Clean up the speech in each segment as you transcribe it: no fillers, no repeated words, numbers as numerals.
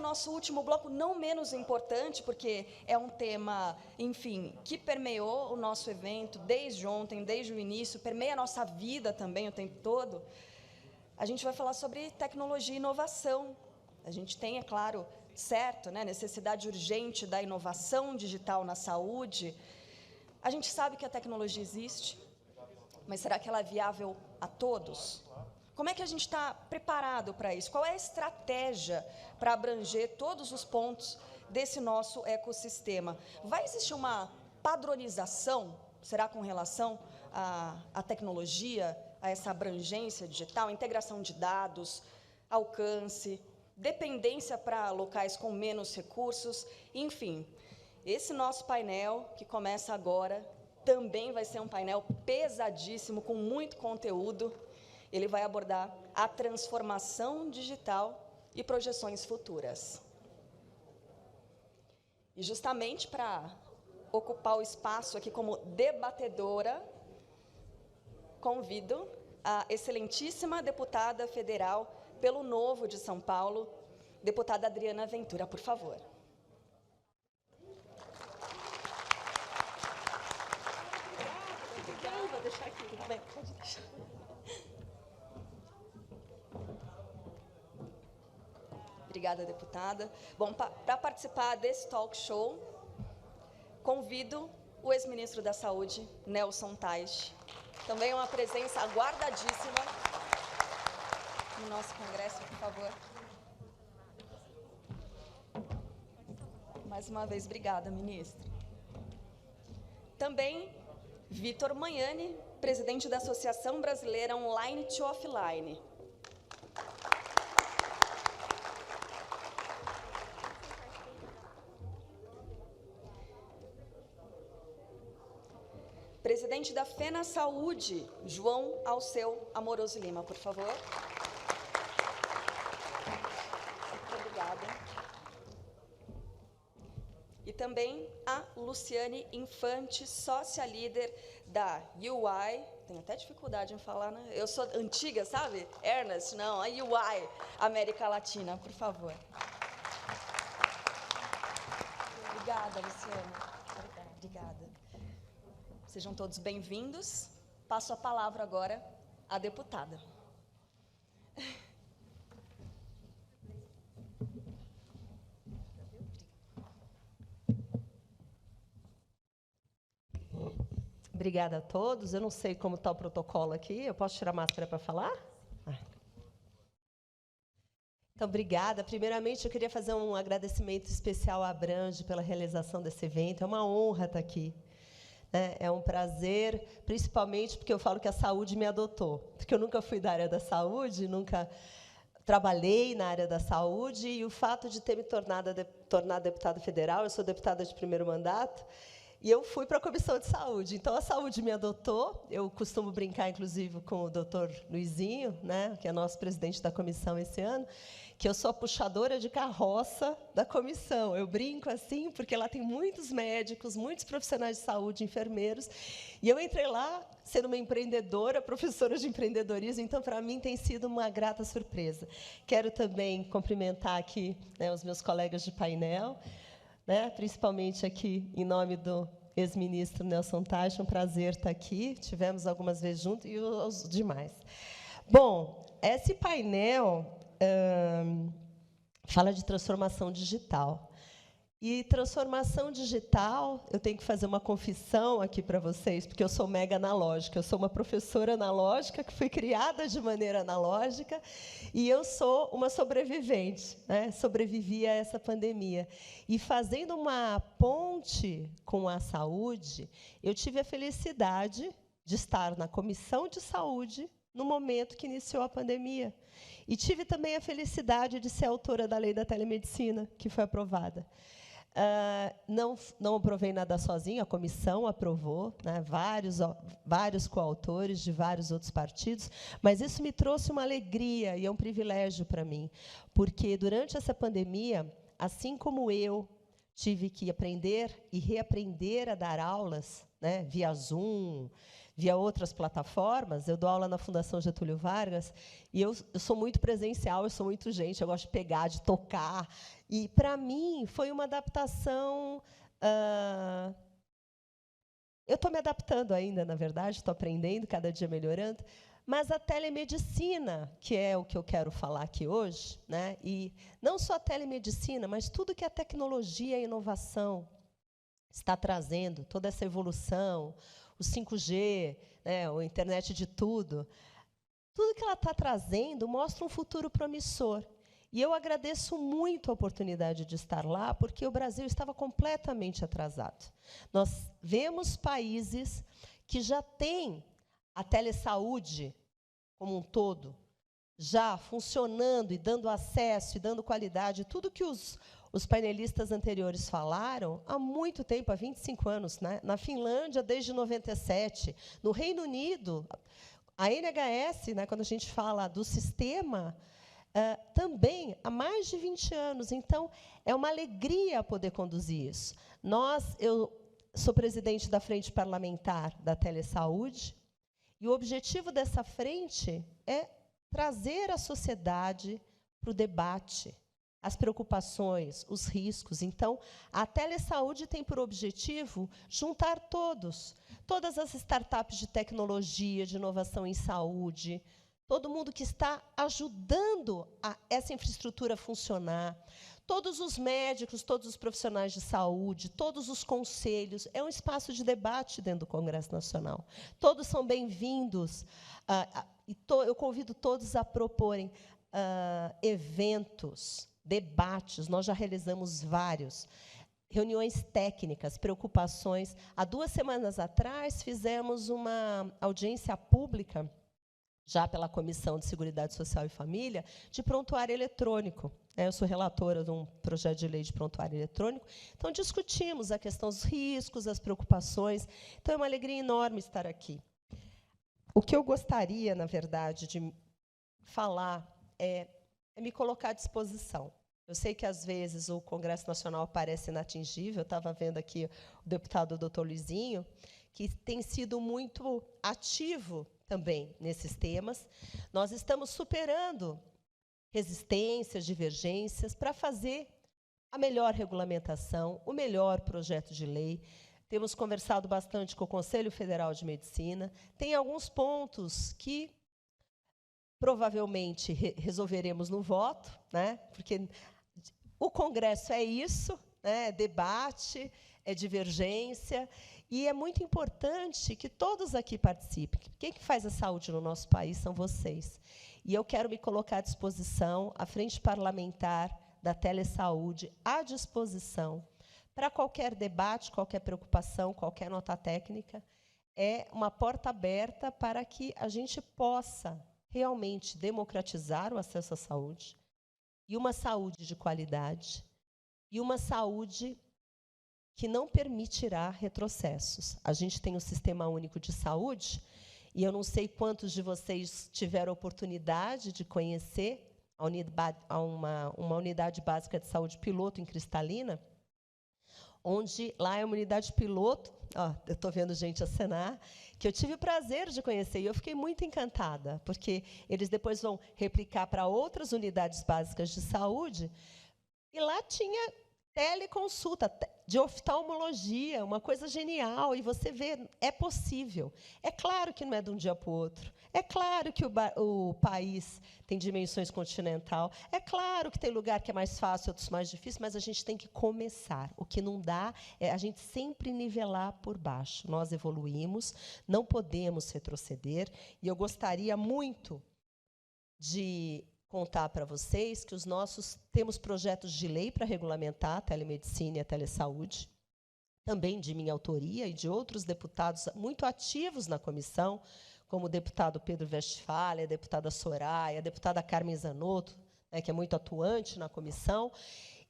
Nosso último bloco, não menos importante, porque é um tema, enfim, que permeou o nosso evento desde ontem, desde o início, permeia a nossa vida também o tempo todo. A gente vai falar sobre tecnologia e inovação. A gente tem, é claro, certo, né, necessidade urgente da inovação digital na saúde. A gente sabe que a tecnologia existe, mas será que ela é viável a todos? Como é que a gente está preparado para isso? Qual é a estratégia para abranger todos os pontos desse nosso ecossistema? Vai existir uma padronização, será com relação à tecnologia, a essa abrangência digital, integração de dados, alcance, dependência para locais com menos recursos, enfim. Esse nosso painel, que começa agora, também vai ser um painel pesadíssimo, com muito conteúdo. Ele vai abordar a transformação digital e projeções futuras. E justamente para ocupar o espaço aqui como debatedora, convido a excelentíssima deputada federal pelo Novo de São Paulo, deputada Adriana Ventura, por favor. Vou deixar aqui, tudo bem? Pode deixar. Obrigada, deputada. Bom, para participar desse talk show, convido o ex-ministro da Saúde, Nelson Teich. Também uma presença aguardadíssima no nosso congresso, por favor. Mais uma vez, obrigada, ministro. Também Vitor Magnani, presidente da Associação Brasileira Online to Offline. Presidente da FENA Saúde, João Alceu Amoroso Lima, por favor. Muito obrigada. E também a Luciane Infante, sócia líder da UI, tenho até dificuldade em falar, né? Eu sou antiga, sabe? Ernest, não, a UI, América Latina, por favor. Obrigada, Luciane. Obrigada. Sejam todos bem-vindos. Passo a palavra agora à deputada. Obrigada a todos. Eu não sei como está o protocolo aqui. Eu posso tirar a máscara para falar? Então, obrigada. Primeiramente, eu queria fazer um agradecimento especial à Abrange pela realização desse evento. É uma honra estar aqui. É um prazer, principalmente porque eu falo que a saúde me adotou, porque eu nunca fui da área da saúde, nunca trabalhei na área da saúde, e o fato de ter me tornado deputada federal, eu sou deputada de primeiro mandato, e eu fui para a Comissão de Saúde. Então, a saúde me adotou. Eu costumo brincar, inclusive, com o doutor Luizinho, né, que é nosso presidente da comissão esse ano, que eu sou a puxadora de carroça da comissão. Eu brinco assim, porque lá tem muitos médicos, muitos profissionais de saúde, enfermeiros, e eu entrei lá sendo uma empreendedora, professora de empreendedorismo, então, para mim, tem sido uma grata surpresa. Quero também cumprimentar aqui, né, os meus colegas de painel, né, principalmente aqui em nome do ex-ministro Nelson Teich, um prazer estar aqui, tivemos algumas vezes juntos, e os demais. Bom, esse painel fala de transformação digital. E transformação digital, eu tenho que fazer uma confissão aqui para vocês, porque eu sou mega analógica, eu sou uma professora analógica que foi criada de maneira analógica, e eu sou uma sobrevivente, né? Sobrevivi a essa pandemia. E fazendo uma ponte com a saúde, eu tive a felicidade de estar na Comissão de Saúde no momento que iniciou a pandemia. E tive também a felicidade de ser autora da Lei da Telemedicina, que foi aprovada. Não aprovei nada sozinha, a comissão aprovou, né, vários coautores de vários outros partidos, mas isso me trouxe uma alegria e é um privilégio para mim, porque, durante essa pandemia, assim como eu tive que aprender e reaprender a dar aulas, né, via Zoom, via outras plataformas. Eu dou aula na Fundação Getúlio Vargas, e eu sou muito presencial, eu sou muito gente, eu gosto de pegar, de tocar. E, para mim, foi uma adaptação... eu estou me adaptando ainda, na verdade, estou aprendendo, cada dia melhorando, mas a telemedicina, que é o que eu quero falar aqui hoje, né, e não só a telemedicina, mas tudo que a tecnologia e a inovação está trazendo, toda essa evolução, o 5G, né, a internet de tudo que ela está trazendo mostra um futuro promissor. E eu agradeço muito a oportunidade de estar lá, porque o Brasil estava completamente atrasado. Nós vemos países que já têm a telesaúde como um todo, já funcionando e dando acesso e dando qualidade, tudo que os painelistas anteriores falaram há muito tempo, há 25 anos, né? Na Finlândia, desde 97. No Reino Unido, a NHS, né, quando a gente fala do sistema, também há mais de 20 anos. Então, é uma alegria poder conduzir isso. Eu sou presidente da Frente Parlamentar da Telesaúde, e o objetivo dessa frente é trazer a sociedade para o debate, as preocupações, os riscos. Então, a telesaúde tem por objetivo juntar todas as startups de tecnologia, de inovação em saúde, todo mundo que está ajudando essa infraestrutura funcionar, todos os médicos, todos os profissionais de saúde, todos os conselhos. É um espaço de debate dentro do Congresso Nacional. Todos são bem-vindos. Eu convido todos a proporem eventos, debates. Nós já realizamos vários. Reuniões técnicas, preocupações. Há 2 semanas atrás, fizemos uma audiência pública, já pela Comissão de Seguridade Social e Família, de prontuário eletrônico. Eu sou relatora de um projeto de lei de prontuário eletrônico. Então, discutimos a questão dos riscos, as preocupações. Então, é uma alegria enorme estar aqui. O que eu gostaria, na verdade, de falar é me colocar à disposição. Eu sei que, às vezes, o Congresso Nacional parece inatingível. Eu estava vendo aqui o deputado doutor Luizinho, que tem sido muito ativo também nesses temas. Nós estamos superando resistências, divergências, para fazer a melhor regulamentação, o melhor projeto de lei. Temos conversado bastante com o Conselho Federal de Medicina. Tem alguns pontos que provavelmente resolveremos no voto, né? Porque o Congresso é isso, né? É debate, é divergência, e é muito importante que todos aqui participem. Quem que faz a saúde no nosso país são vocês. E eu quero me colocar à disposição, a Frente Parlamentar da Telesaúde, à disposição, para qualquer debate, qualquer preocupação, qualquer nota técnica. É uma porta aberta para que a gente possa realmente democratizar o acesso à saúde, e uma saúde de qualidade, e uma saúde que não permitirá retrocessos. A gente tem o Sistema Único de Saúde, e eu não sei quantos de vocês tiveram a oportunidade de conhecer uma unidade básica de saúde piloto em Cristalina, onde lá é uma unidade piloto, eu estou vendo gente acenar, que eu tive o prazer de conhecer, e eu fiquei muito encantada, porque eles depois vão replicar para outras unidades básicas de saúde, e lá tinha teleconsulta de oftalmologia, uma coisa genial, e você vê, é possível. É claro que não é de um dia para o outro, é claro que o país tem dimensões continental, é claro que tem lugar que é mais fácil, outros mais difícil, mas a gente tem que começar. O que não dá é a gente sempre nivelar por baixo. Nós evoluímos, não podemos retroceder, e eu gostaria muito de contar para vocês que temos projetos de lei para regulamentar a telemedicina e a telesaúde, também de minha autoria e de outros deputados muito ativos na comissão, como o deputado Pedro Westphal, a deputada Soraya, a deputada Carmen Zanotto, né, que é muito atuante na comissão.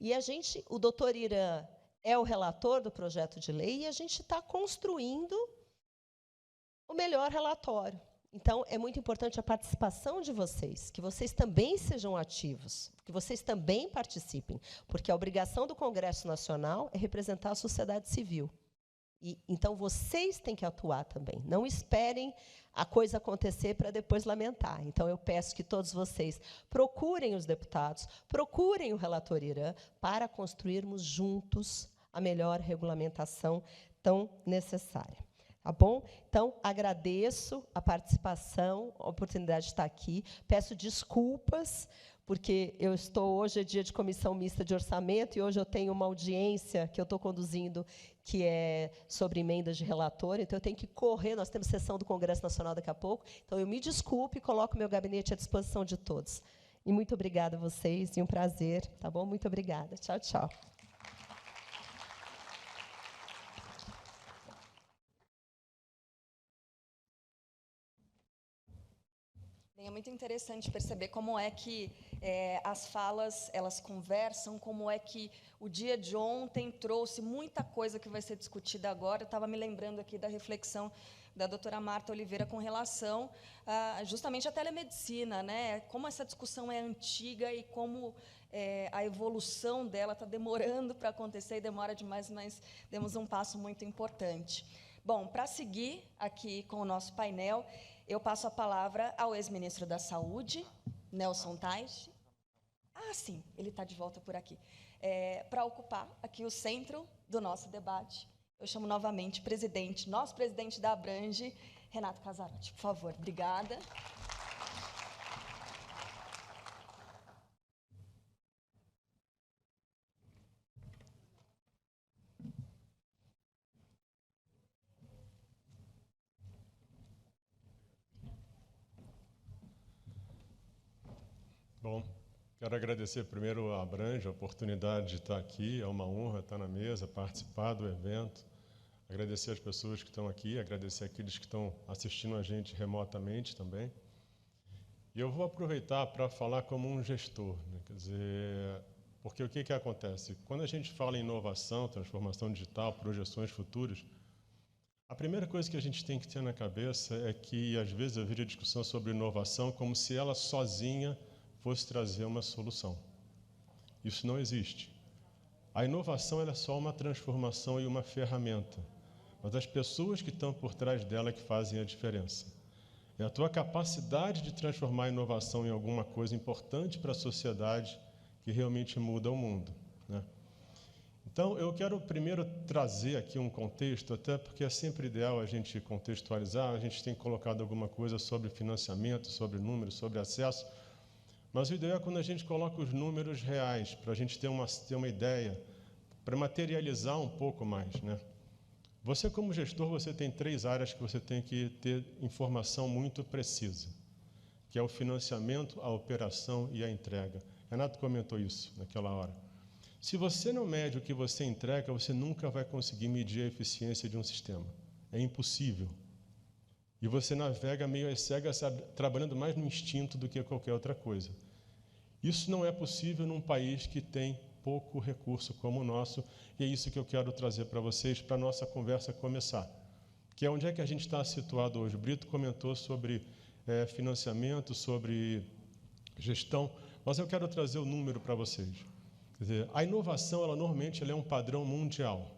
E o doutor Irã é o relator do projeto de lei, e a gente está construindo o melhor relatório. Então, é muito importante a participação de vocês, que vocês também sejam ativos, que vocês também participem, porque a obrigação do Congresso Nacional é representar a sociedade civil. Então, vocês têm que atuar também. Não esperem a coisa acontecer para depois lamentar. Então, eu peço que todos vocês procurem os deputados, procurem o relator Irã, para construirmos juntos a melhor regulamentação tão necessária. Tá bom? Então, agradeço a participação, a oportunidade de estar aqui. Peço desculpas, porque eu estou hoje, é dia de comissão mista de orçamento, e hoje eu tenho uma audiência que eu estou conduzindo, que é sobre emendas de relator, então eu tenho que correr, nós temos sessão do Congresso Nacional daqui a pouco, então eu me desculpe e coloco meu gabinete à disposição de todos. E muito obrigada a vocês, e um prazer, tá bom? Muito obrigada. Tchau, tchau. É muito interessante perceber como é que as falas elas conversam, como é que o dia de ontem trouxe muita coisa que vai ser discutida agora. Eu estava me lembrando aqui da reflexão da doutora Marta Oliveira com relação justamente à telemedicina, né? Como essa discussão é antiga e como a evolução dela está demorando para acontecer, e demora demais, mas demos um passo muito importante. Bom, para seguir aqui com o nosso painel, eu passo a palavra ao ex-ministro da Saúde, Nelson Teich. Ah, sim, ele está de volta por aqui. Para ocupar aqui o centro do nosso debate, eu chamo novamente nosso presidente da Abrange, Renato Casarotti. Por favor, obrigada. Bom, quero agradecer primeiro à Abrange a oportunidade de estar aqui, é uma honra estar na mesa, participar do evento, agradecer as pessoas que estão aqui, agradecer aqueles que estão assistindo a gente remotamente também. E eu vou aproveitar para falar como um gestor, né? Quer dizer, porque o que acontece? Quando a gente fala em inovação, transformação digital, projeções futuras, a primeira coisa que a gente tem que ter na cabeça é que, às vezes, eu vejo a discussão sobre inovação como se ela sozinha fosse trazer uma solução. Isso não existe. A inovação ela é só uma transformação e uma ferramenta, mas as pessoas que estão por trás dela que fazem a diferença. É a tua capacidade de transformar a inovação em alguma coisa importante para a sociedade que realmente muda o mundo, né? Então, eu quero primeiro trazer aqui um contexto, até porque é sempre ideal a gente contextualizar, a gente tem colocado alguma coisa sobre financiamento, sobre números, sobre acesso, mas o ideal é quando a gente coloca os números reais, para a gente ter uma ideia, para materializar um pouco mais, né? Você, como gestor, você tem 3 áreas que você tem que ter informação muito precisa, que é o financiamento, a operação e a entrega. Renato comentou isso naquela hora. Se você não mede o que você entrega, você nunca vai conseguir medir a eficiência de um sistema. É impossível. E você navega meio às cegas, trabalhando mais no instinto do que qualquer outra coisa. Isso não é possível num país que tem pouco recurso como o nosso, e é isso que eu quero trazer para vocês, para a nossa conversa começar. Que é onde é que a gente está situado hoje. O Brito comentou sobre financiamento, sobre gestão, mas eu quero trazer o número para vocês. Quer dizer, a inovação, normalmente, ela é um padrão mundial.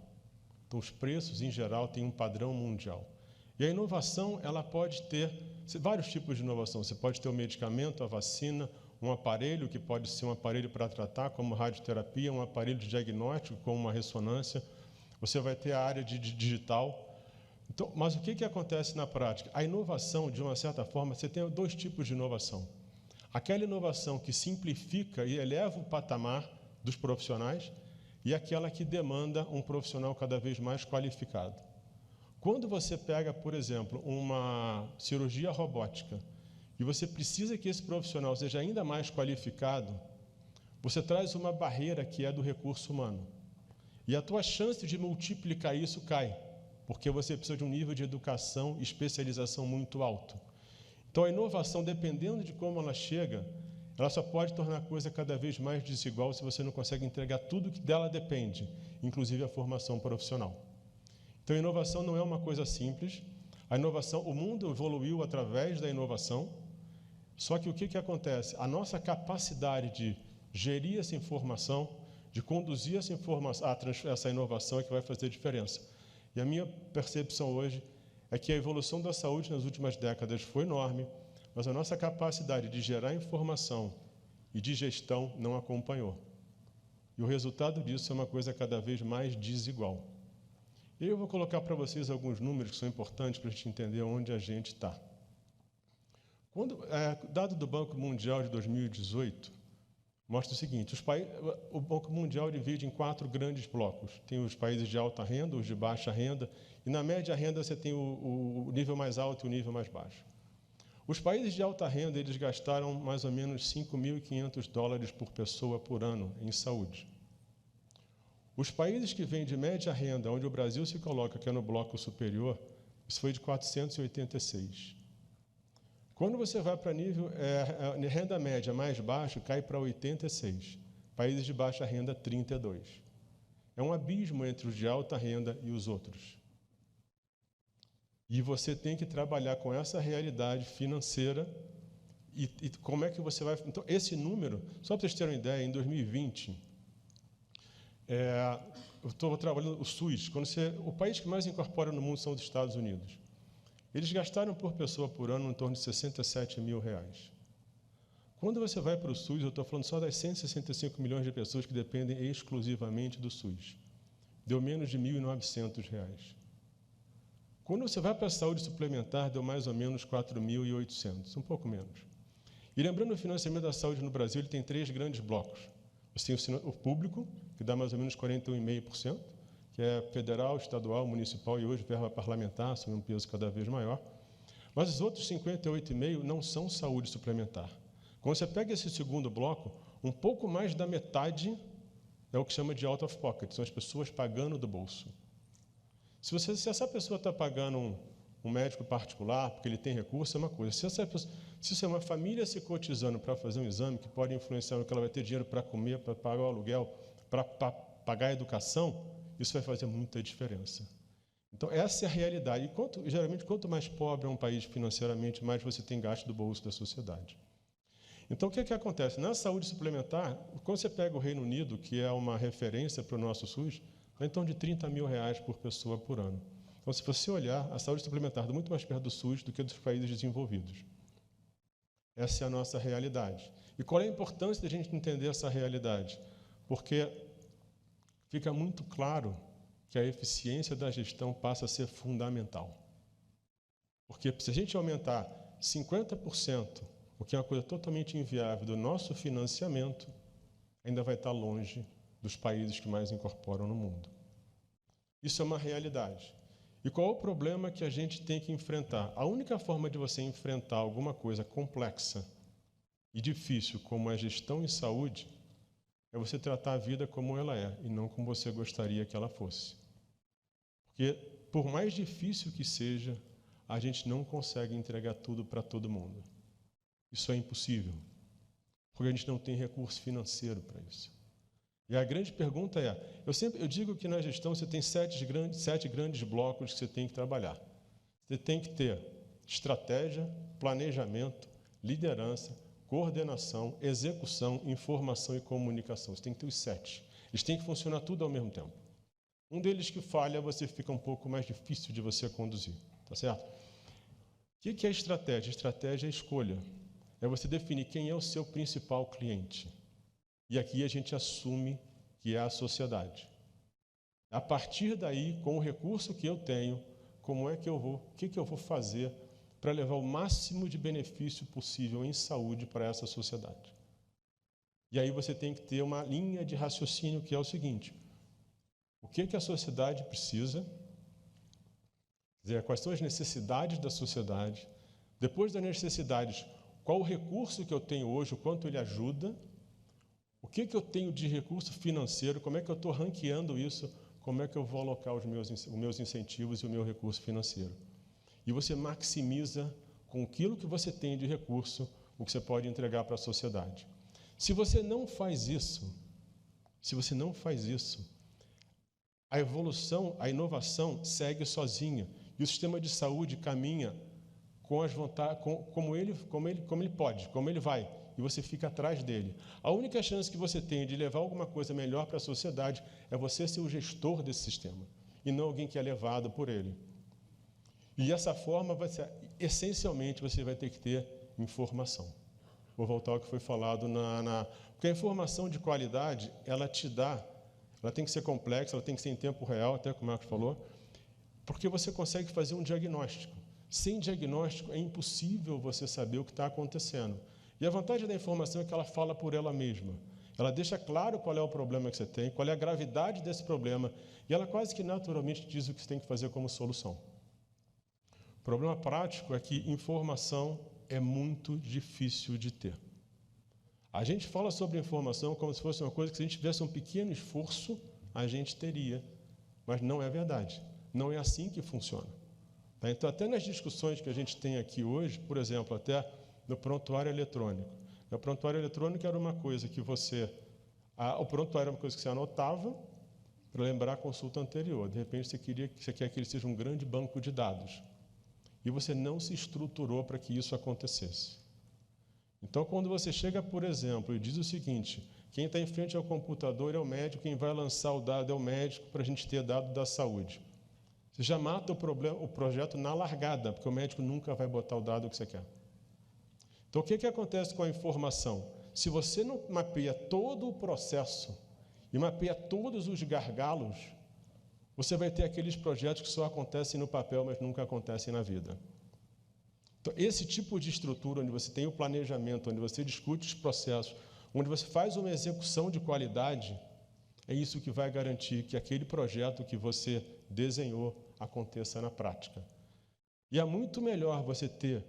Então, os preços, em geral, têm um padrão mundial. E a inovação, ela pode ter vários tipos de inovação. Você pode ter o medicamento, a vacina, um aparelho, que pode ser um aparelho para tratar, como radioterapia, um aparelho de diagnóstico, como uma ressonância. Você vai ter a área de digital. Então, mas o que acontece na prática? A inovação, de uma certa forma, você tem 2 tipos de inovação. Aquela inovação que simplifica e eleva o patamar dos profissionais e aquela que demanda um profissional cada vez mais qualificado. Quando você pega, por exemplo, uma cirurgia robótica e você precisa que esse profissional seja ainda mais qualificado, você traz uma barreira que é do recurso humano. E a tua chance de multiplicar isso cai, porque você precisa de um nível de educação e especialização muito alto. Então, a inovação, dependendo de como ela chega, ela só pode tornar a coisa cada vez mais desigual se você não consegue entregar tudo que dela depende, inclusive a formação profissional. Então, a inovação não é uma coisa simples. A inovação, o mundo evoluiu através da inovação, só que o que acontece? A nossa capacidade de gerir essa informação, de conduzir essa inovação é que vai fazer diferença. E a minha percepção hoje é que a evolução da saúde nas últimas décadas foi enorme, mas a nossa capacidade de gerar informação e de gestão não acompanhou. E o resultado disso é uma coisa cada vez mais desigual. E eu vou colocar para vocês alguns números que são importantes para a gente entender onde a gente está. Dado do Banco Mundial de 2018, mostra o seguinte: o Banco Mundial divide em 4 grandes blocos. Tem os países de alta renda, os de baixa renda, e na média renda você tem o nível mais alto e o nível mais baixo. Os países de alta renda, eles gastaram mais ou menos $5.500 por pessoa por ano em saúde. Os países que vêm de média renda, onde o Brasil se coloca, que é no bloco superior, isso foi de 486. Quando você vai para nível renda média mais baixo, cai para 86. Países de baixa renda, 32. É um abismo entre os de alta renda e os outros. E você tem que trabalhar com essa realidade financeira e como é que você vai... Então, esse número, só para vocês terem uma ideia, em 2020, eu estou trabalhando o SUS. O país que mais incorpora no mundo são os Estados Unidos. Eles gastaram por pessoa por ano em torno de R$67 mil. Quando você vai para o SUS, eu estou falando só das 165 milhões de pessoas que dependem exclusivamente do SUS. Deu menos de R$1.900. Quando você vai para a saúde suplementar, deu mais ou menos 4.800, um pouco menos. E lembrando, o financiamento da saúde no Brasil ele tem 3 grandes blocos. Você tem o público, que dá mais ou menos 41,5%, que é federal, estadual, municipal e hoje verba parlamentar, assume um peso cada vez maior. Mas os outros 58,5% não são saúde suplementar. Quando você pega esse segundo bloco, um pouco mais da metade é o que chama de out of pocket, são as pessoas pagando do bolso. Se essa pessoa está pagando um médico particular, porque ele tem recurso, é uma coisa. Se é uma família se cotizando para fazer um exame, que pode influenciar no que ela vai ter dinheiro para comer, para pagar o aluguel, para pagar a educação, isso vai fazer muita diferença. Então, essa é a realidade. E, geralmente, quanto mais pobre é um país financeiramente, mais você tem gasto do bolso da sociedade. Então, o que acontece? Na saúde suplementar, quando você pega o Reino Unido, que é uma referência para o nosso SUS, é em torno de R$30 mil por pessoa por ano. Então, se você olhar, a saúde suplementar está muito mais perto do SUS do que dos países desenvolvidos. Essa é a nossa realidade. E qual é a importância de a gente entender essa realidade? Porque fica muito claro que a eficiência da gestão passa a ser fundamental. Porque se a gente aumentar 50%, o que é uma coisa totalmente inviável, do nosso financiamento, ainda vai estar longe dos países que mais incorporam no mundo. Isso é uma realidade. E qual é o problema que a gente tem que enfrentar? A única forma de você enfrentar alguma coisa complexa e difícil como a gestão em saúde é você tratar a vida como ela é e não como você gostaria que ela fosse. Porque, por mais difícil que seja, a gente não consegue entregar tudo para todo mundo. Isso é impossível, porque a gente não tem recurso financeiro para isso. E a grande pergunta é, eu digo que na gestão você tem 7 grandes blocos que você tem que trabalhar. Você tem que ter estratégia, planejamento, liderança, coordenação, execução, informação e comunicação. Você tem que ter os 7. Eles têm que funcionar tudo ao mesmo tempo. Um deles que falha, você fica um pouco mais difícil de você conduzir. Tá certo? O que é estratégia? Estratégia é escolha. É você definir quem é o seu principal cliente. E aqui a gente assume que é a sociedade. A partir daí, com o recurso que eu tenho, o que eu vou fazer para levar o máximo de benefício possível em saúde para essa sociedade? E aí você tem que ter uma linha de raciocínio que é o seguinte: o que a sociedade precisa? Quer dizer, quais são as necessidades da sociedade? Depois das necessidades, qual o recurso que eu tenho hoje, o quanto ele ajuda? O que eu tenho de recurso financeiro? Como é que eu estou ranqueando isso? Como é que eu vou alocar os meus incentivos e o meu recurso financeiro? E você maximiza com aquilo que você tem de recurso o que você pode entregar para a sociedade. Se você não faz isso, a evolução, a inovação segue sozinha. E o sistema de saúde caminha com as vontades, como ele pode, como ele vai, e você fica atrás dele. A única chance que você tem de levar alguma coisa melhor para a sociedade é você ser o gestor desse sistema, e não alguém que é levado por ele. E dessa forma, essencialmente, você vai ter que ter informação. Vou voltar ao que foi falado porque a informação de qualidade, ela tem que ser complexa, ela tem que ser em tempo real, até como o Marcos falou, porque você consegue fazer um diagnóstico. Sem diagnóstico, é impossível você saber o que está acontecendo. E a vantagem da informação é que ela fala por ela mesma. Ela deixa claro qual é o problema que você tem, qual é a gravidade desse problema, e ela quase que naturalmente diz o que você tem que fazer como solução. O problema prático é que informação é muito difícil de ter. A gente fala sobre informação como se fosse uma coisa que, se a gente tivesse um pequeno esforço, a gente teria, mas não é verdade. Não é assim que funciona. Então, até nas discussões que a gente tem aqui hoje, por exemplo, até no prontuário eletrônico. O prontuário eletrônico era uma coisa que o prontuário era uma coisa que você anotava para lembrar a consulta anterior. De repente, você quer que ele seja um grande banco de dados. E você não se estruturou para que isso acontecesse. Então, quando você chega, por exemplo, e diz o seguinte: quem está em frente ao computador é o médico, quem vai lançar o dado é o médico para a gente ter dado da saúde. Você já mata o projeto na largada, porque o médico nunca vai botar o dado que você quer. Então, o que acontece com a informação? Se você não mapeia todo o processo e mapeia todos os gargalos, você vai ter aqueles projetos que só acontecem no papel, mas nunca acontecem na vida. Então, esse tipo de estrutura, onde você tem o planejamento, onde você discute os processos, onde você faz uma execução de qualidade, é isso que vai garantir que aquele projeto que você desenhou aconteça na prática. E é muito melhor você ter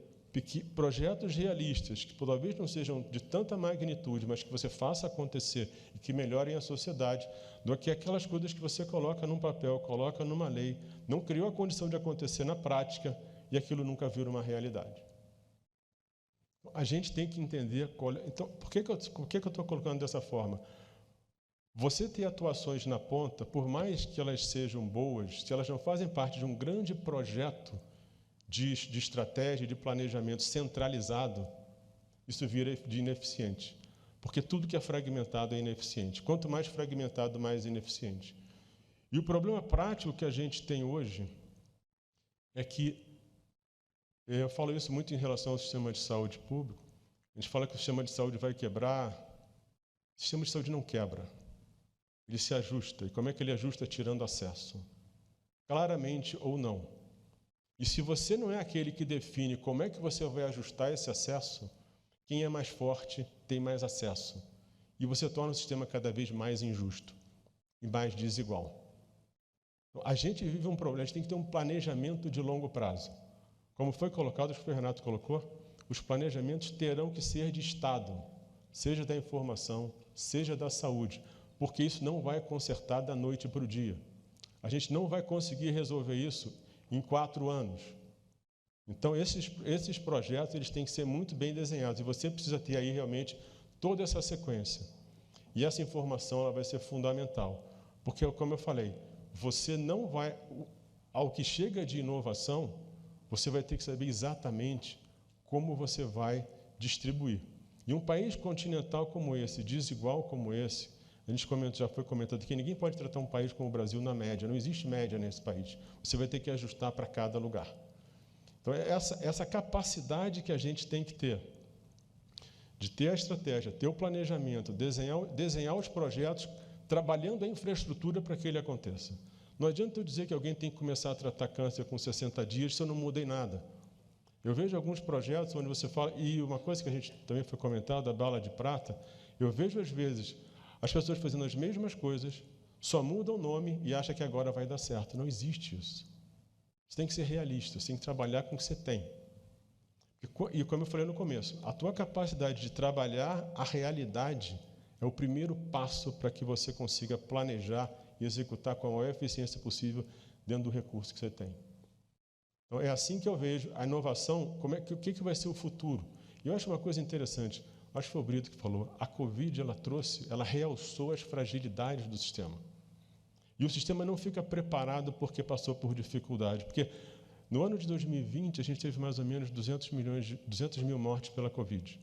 projetos realistas, que talvez não sejam de tanta magnitude, mas que você faça acontecer e que melhorem a sociedade, do que aquelas coisas que você coloca num papel, coloca numa lei, não criou a condição de acontecer na prática e aquilo nunca vira uma realidade. A gente tem que entender... Então, por que eu estou colocando dessa forma? Você ter atuações na ponta, por mais que elas sejam boas, se elas não fazem parte de um grande projeto de estratégia, de planejamento centralizado, isso vira de ineficiente. Porque tudo que é fragmentado é ineficiente. Quanto mais fragmentado, mais ineficiente. E o problema prático que a gente tem hoje é que, eu falo isso muito em relação ao sistema de saúde público, a gente fala que o sistema de saúde vai quebrar, o sistema de saúde não quebra, ele se ajusta. E como é que ele ajusta? Tirando acesso. Claramente ou não. E se você não é aquele que define como é que você vai ajustar esse acesso, quem é mais forte tem mais acesso. E você torna o sistema cada vez mais injusto e mais desigual. A gente vive um problema, a gente tem que ter um planejamento de longo prazo. Como foi colocado, acho que o Renato colocou, os planejamentos terão que ser de Estado, seja da informação, seja da saúde, porque isso não vai consertar da noite para o dia. A gente não vai conseguir resolver isso em 4 anos. Então, esses projetos eles têm que ser muito bem desenhados, e você precisa ter aí realmente toda essa sequência. E essa informação ela vai ser fundamental, porque, como eu falei, você não vai... Ao que chega de inovação, você vai ter que saber exatamente como você vai distribuir. E um país continental como esse, desigual como esse, a gente já foi comentado que ninguém pode tratar um país como o Brasil na média, não existe média nesse país. Você vai ter que ajustar para cada lugar. Então, é essa capacidade que a gente tem que ter, de ter a estratégia, ter o planejamento, desenhar os projetos, trabalhando a infraestrutura para que ele aconteça. Não adianta eu dizer que alguém tem que começar a tratar câncer com 60 dias se eu não mudei nada. Eu vejo alguns projetos onde você fala, e uma coisa que a gente também foi comentado, a bala de prata, eu vejo às vezes as pessoas fazendo as mesmas coisas, só mudam o nome e acham que agora vai dar certo. Não existe isso. Você tem que ser realista, você tem que trabalhar com o que você tem. E como eu falei no começo, a tua capacidade de trabalhar a realidade é o primeiro passo para que você consiga planejar e executar com a maior eficiência possível dentro do recurso que você tem. Então, é assim que eu vejo a inovação, o que vai ser o futuro. E eu acho uma coisa interessante, acho que foi o Brito que falou, a Covid ela realçou as fragilidades do sistema. E o sistema não fica preparado porque passou por dificuldade, porque No ano de 2020, a gente teve mais ou menos 200 mil mortes pela Covid.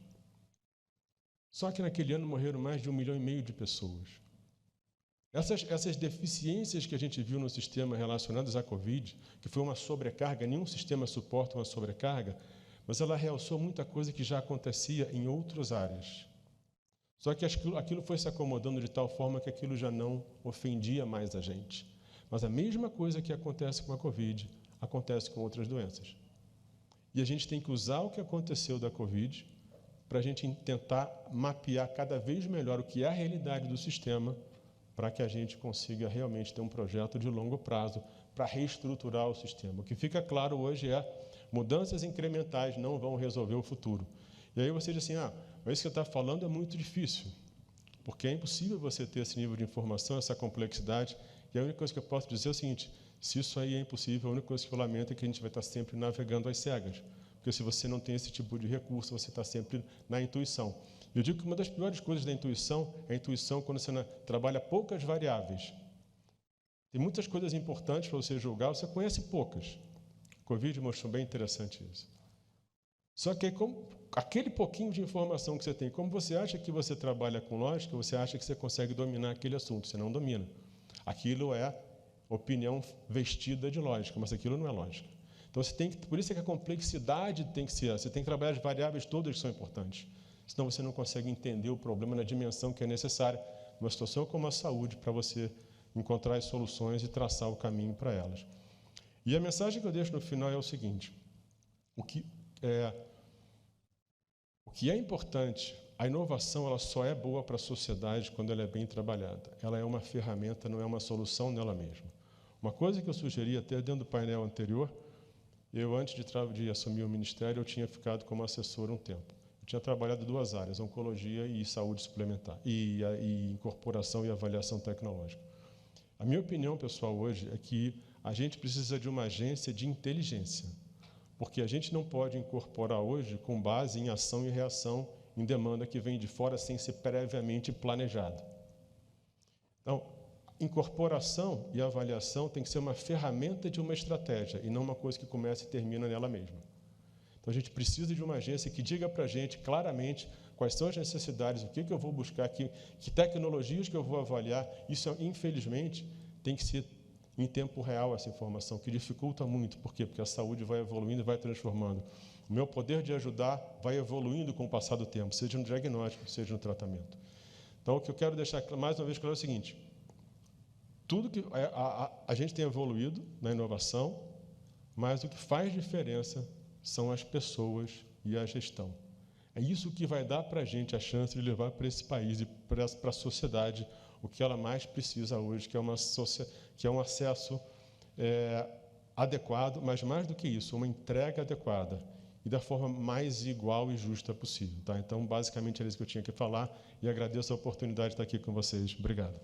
Só que naquele ano morreram mais de 1,5 milhão de pessoas. Essas deficiências que a gente viu no sistema relacionadas à Covid, que foi uma sobrecarga, nenhum sistema suporta uma sobrecarga, mas ela realçou muita coisa que já acontecia em outras áreas. Só que aquilo foi se acomodando de tal forma que aquilo já não ofendia mais a gente. Mas a mesma coisa que acontece com a Covid, acontece com outras doenças. E a gente tem que usar o que aconteceu da Covid para a gente tentar mapear cada vez melhor o que é a realidade do sistema, para que a gente consiga realmente ter um projeto de longo prazo para reestruturar o sistema. O que fica claro hoje é mudanças incrementais não vão resolver o futuro. E aí você diz assim, mas isso que você está falando é muito difícil, porque é impossível você ter esse nível de informação, essa complexidade, e a única coisa que eu posso dizer é o seguinte, se isso aí é impossível, a única coisa que eu lamento é que a gente vai estar sempre navegando às cegas, porque se você não tem esse tipo de recurso, você está sempre na intuição. Eu digo que uma das piores coisas da intuição é a intuição quando você trabalha poucas variáveis. Tem muitas coisas importantes para você julgar, você conhece poucas. O Covid mostrou bem interessante isso. Só que aquele pouquinho de informação que você tem, como você acha que você trabalha com lógica, você acha que você consegue dominar aquele assunto, você não domina. Aquilo é opinião vestida de lógica, mas aquilo não é lógica. Então, por isso é que a complexidade tem que ser, você tem que trabalhar as variáveis todas que são importantes. Senão você não consegue entender o problema na dimensão que é necessária, numa situação como a saúde, para você encontrar as soluções e traçar o caminho para elas. E a mensagem que eu deixo no final é o seguinte, o que é importante, a inovação ela só é boa para a sociedade quando ela é bem trabalhada. Ela é uma ferramenta, não é uma solução nela mesma. Uma coisa que eu sugeri até dentro do painel anterior, eu antes de assumir o ministério, eu tinha ficado como assessor um tempo. Eu tinha trabalhado em 2 áreas, oncologia e saúde suplementar, e incorporação e avaliação tecnológica. A minha opinião, pessoal, hoje é que a gente precisa de uma agência de inteligência, porque a gente não pode incorporar hoje com base em ação e reação em demanda que vem de fora sem ser previamente planejado. Então, incorporação e avaliação tem que ser uma ferramenta de uma estratégia e não uma coisa que começa e termina nela mesma. Então, a gente precisa de uma agência que diga para a gente claramente quais são as necessidades, o que eu vou buscar, que tecnologias que eu vou avaliar. Isso, infelizmente, tem que ser em tempo real essa informação, que dificulta muito. Por quê? Porque a saúde vai evoluindo e vai transformando. O meu poder de ajudar vai evoluindo com o passar do tempo, seja no diagnóstico, seja no tratamento. Então, o que eu quero deixar mais uma vez claro é o seguinte, tudo que a gente tem evoluído na inovação, mas o que faz diferença são as pessoas e a gestão. É isso que vai dar para a gente a chance de levar para esse país e para a sociedade o que ela mais precisa hoje, que é um acesso adequado, mas mais do que isso, uma entrega adequada e da forma mais igual e justa possível. Tá? Então, basicamente, era isso que eu tinha que falar e agradeço a oportunidade de estar aqui com vocês. Obrigado.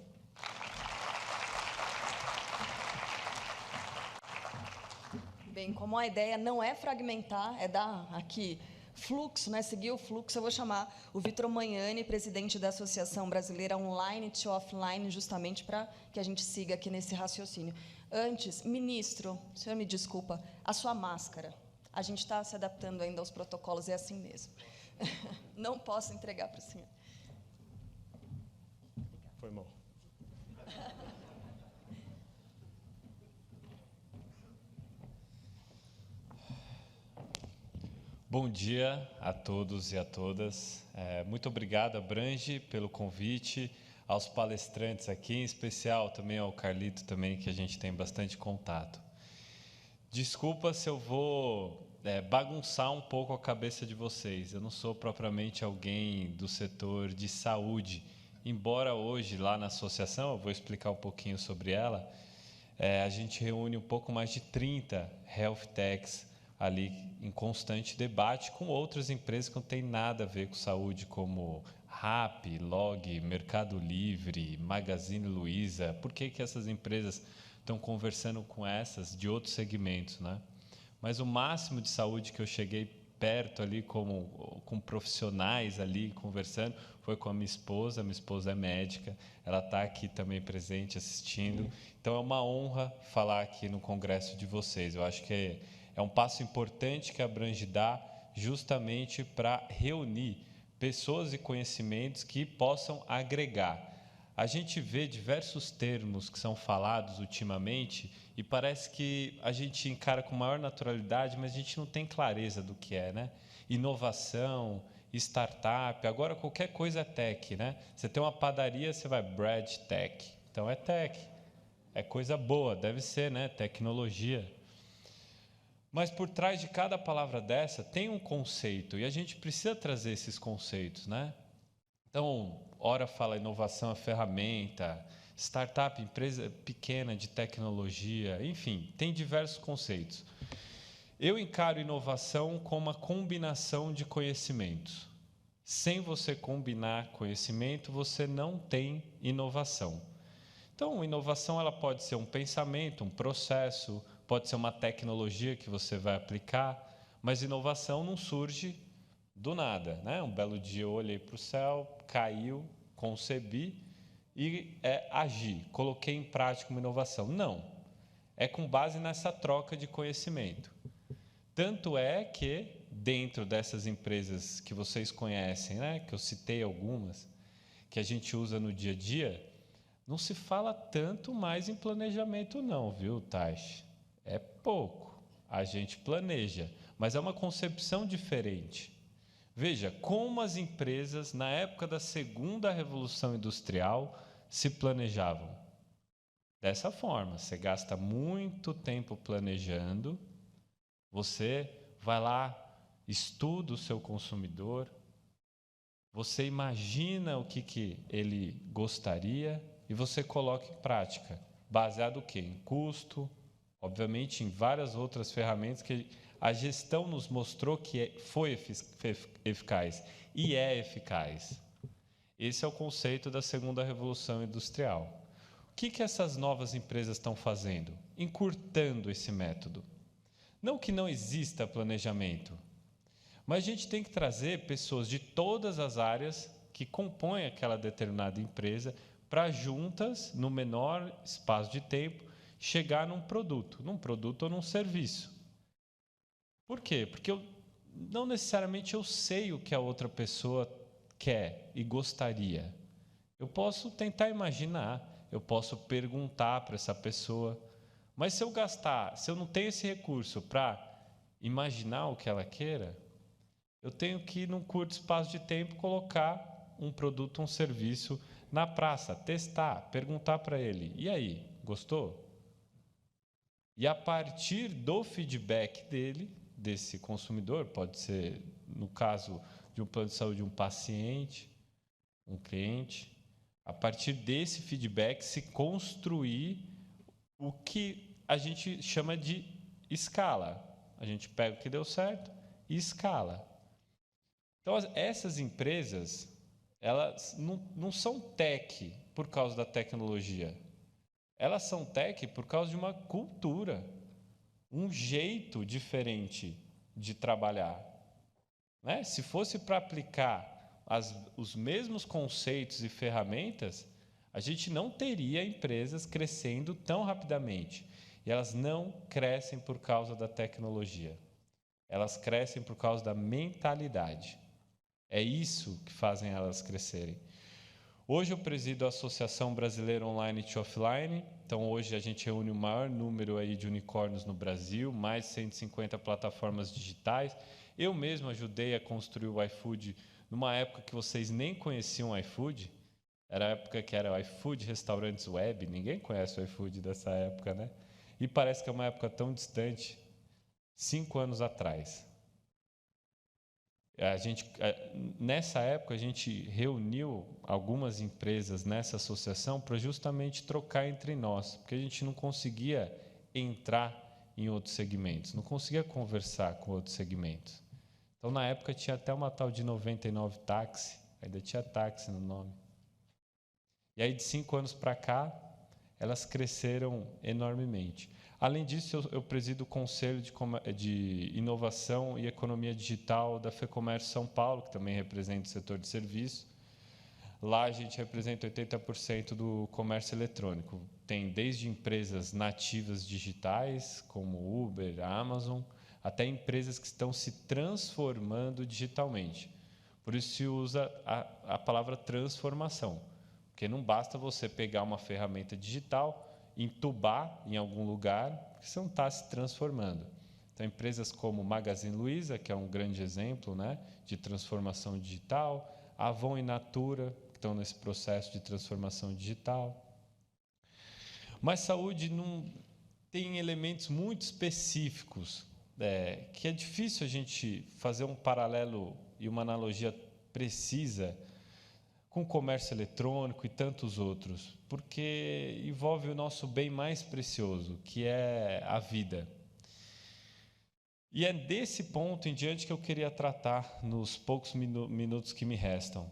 Bem, como a ideia não é fragmentar, é dar aqui fluxo, né, seguir o fluxo, eu vou chamar o Vitor Magnani, presidente da Associação Brasileira Online to Offline, justamente para que a gente siga aqui nesse raciocínio. Antes, ministro, o senhor me desculpa, a sua máscara. A gente está se adaptando ainda aos protocolos, é assim mesmo. Não posso entregar para o senhor. Foi mal. Bom dia a todos e a todas. Muito obrigado, Abrange, pelo convite, aos palestrantes aqui, em especial também ao Carlito, também, que a gente tem bastante contato. Desculpa se eu vou bagunçar um pouco a cabeça de vocês. Eu não sou propriamente alguém do setor de saúde, embora hoje, lá na associação, eu vou explicar um pouquinho sobre ela, a gente reúne um pouco mais de 30 health techs ali em constante debate com outras empresas que não têm nada a ver com saúde, como Rappi, Log, Mercado Livre, Magazine Luiza. Por que essas empresas estão conversando com essas de outros segmentos, né? Mas o máximo de saúde que eu cheguei perto ali com profissionais ali conversando foi com a minha esposa é médica, ela está aqui também presente assistindo, então é uma honra falar aqui no congresso de vocês. Eu acho que É um passo importante que a Abrange dá justamente para reunir pessoas e conhecimentos que possam agregar. A gente vê diversos termos que são falados ultimamente e parece que a gente encara com maior naturalidade, mas a gente não tem clareza do que é, né? Inovação, startup, agora qualquer coisa é tech, né? Você tem uma padaria, você vai bread tech. Então é tech. É coisa boa, deve ser, né? Tecnologia. Mas por trás de cada palavra dessa tem um conceito e a gente precisa trazer esses conceitos, né? Então, ora fala inovação é ferramenta, startup, empresa pequena de tecnologia, enfim, tem diversos conceitos. Eu encaro inovação como uma combinação de conhecimentos. Sem você combinar conhecimento, você não tem inovação. Então, inovação ela pode ser um pensamento, um processo, pode ser uma tecnologia que você vai aplicar, mas inovação não surge do nada, né? Um belo dia eu olhei para o céu, caiu, concebi e agi, coloquei em prática uma inovação. Não, é com base nessa troca de conhecimento. Tanto é que, dentro dessas empresas que vocês conhecem, né, que eu citei algumas, que a gente usa no dia a dia, não se fala tanto mais em planejamento não, viu, Taish? É pouco. A gente planeja, mas é uma concepção diferente. Veja como as empresas, na época da segunda revolução industrial, se planejavam. Dessa forma, você gasta muito tempo planejando, você vai lá, estuda o seu consumidor, você imagina o que ele gostaria e você coloca em prática, baseado o quê? Em custo, obviamente em várias outras ferramentas que a gestão nos mostrou que foi eficaz e é eficaz. Esse é o conceito da segunda revolução industrial. O que essas novas empresas estão fazendo? Encurtando esse método. Não que não exista planejamento, mas a gente tem que trazer pessoas de todas as áreas que compõem aquela determinada empresa para juntas, no menor espaço de tempo, chegar num produto ou num serviço. Por quê? Porque não necessariamente eu sei o que a outra pessoa quer e gostaria. Eu posso tentar imaginar, eu posso perguntar para essa pessoa, mas se eu não tenho esse recurso para imaginar o que ela queira, eu tenho que, num curto espaço de tempo, colocar um produto, um serviço na praça, testar, perguntar para ele, e aí, gostou? E a partir do feedback desse consumidor, pode ser, no caso de um plano de saúde, um paciente, um cliente, a partir desse feedback se construir o que a gente chama de escala. A gente pega o que deu certo e escala. Então, essas empresas, elas não são tech por causa da tecnologia. Elas são tech por causa de uma cultura, um jeito diferente de trabalhar. Né? Se fosse para aplicar os mesmos conceitos e ferramentas, a gente não teria empresas crescendo tão rapidamente. E elas não crescem por causa da tecnologia. Elas crescem por causa da mentalidade. É isso que fazem elas crescerem. Hoje eu presido a Associação Brasileira Online e Offline. Então, hoje a gente reúne o maior número aí de unicórnios no Brasil, mais de 150 plataformas digitais. Eu mesmo ajudei a construir o iFood numa época que vocês nem conheciam o iFood. Era a época que era o iFood Restaurantes Web. Ninguém conhece o iFood dessa época, né? E parece que é uma época tão distante, 5 anos atrás. Nessa época, a gente reuniu algumas empresas nessa associação para justamente trocar entre nós, porque a gente não conseguia entrar em outros segmentos, não conseguia conversar com outros segmentos. Então, na época, tinha até uma tal de 99 táxi, ainda tinha táxi no nome. E aí, de 5 anos para cá, elas cresceram enormemente. Além disso, eu presido o Conselho de Inovação e Economia Digital da FEComércio São Paulo, que também representa o setor de serviços. Lá a gente representa 80% do comércio eletrônico. Tem desde empresas nativas digitais, como Uber, Amazon, até empresas que estão se transformando digitalmente. Por isso se usa a palavra transformação, porque não basta você pegar uma ferramenta digital, entubar em algum lugar, porque você não está se transformando. Então, empresas como Magazine Luiza, que é um grande exemplo, né, de transformação digital, Avon e Natura, que estão nesse processo de transformação digital. Mas saúde não tem elementos muito específicos, que é difícil a gente fazer um paralelo e uma analogia precisa com o comércio eletrônico e tantos outros, porque envolve o nosso bem mais precioso, que é a vida. E é desse ponto em diante que eu queria tratar nos poucos minutos que me restam.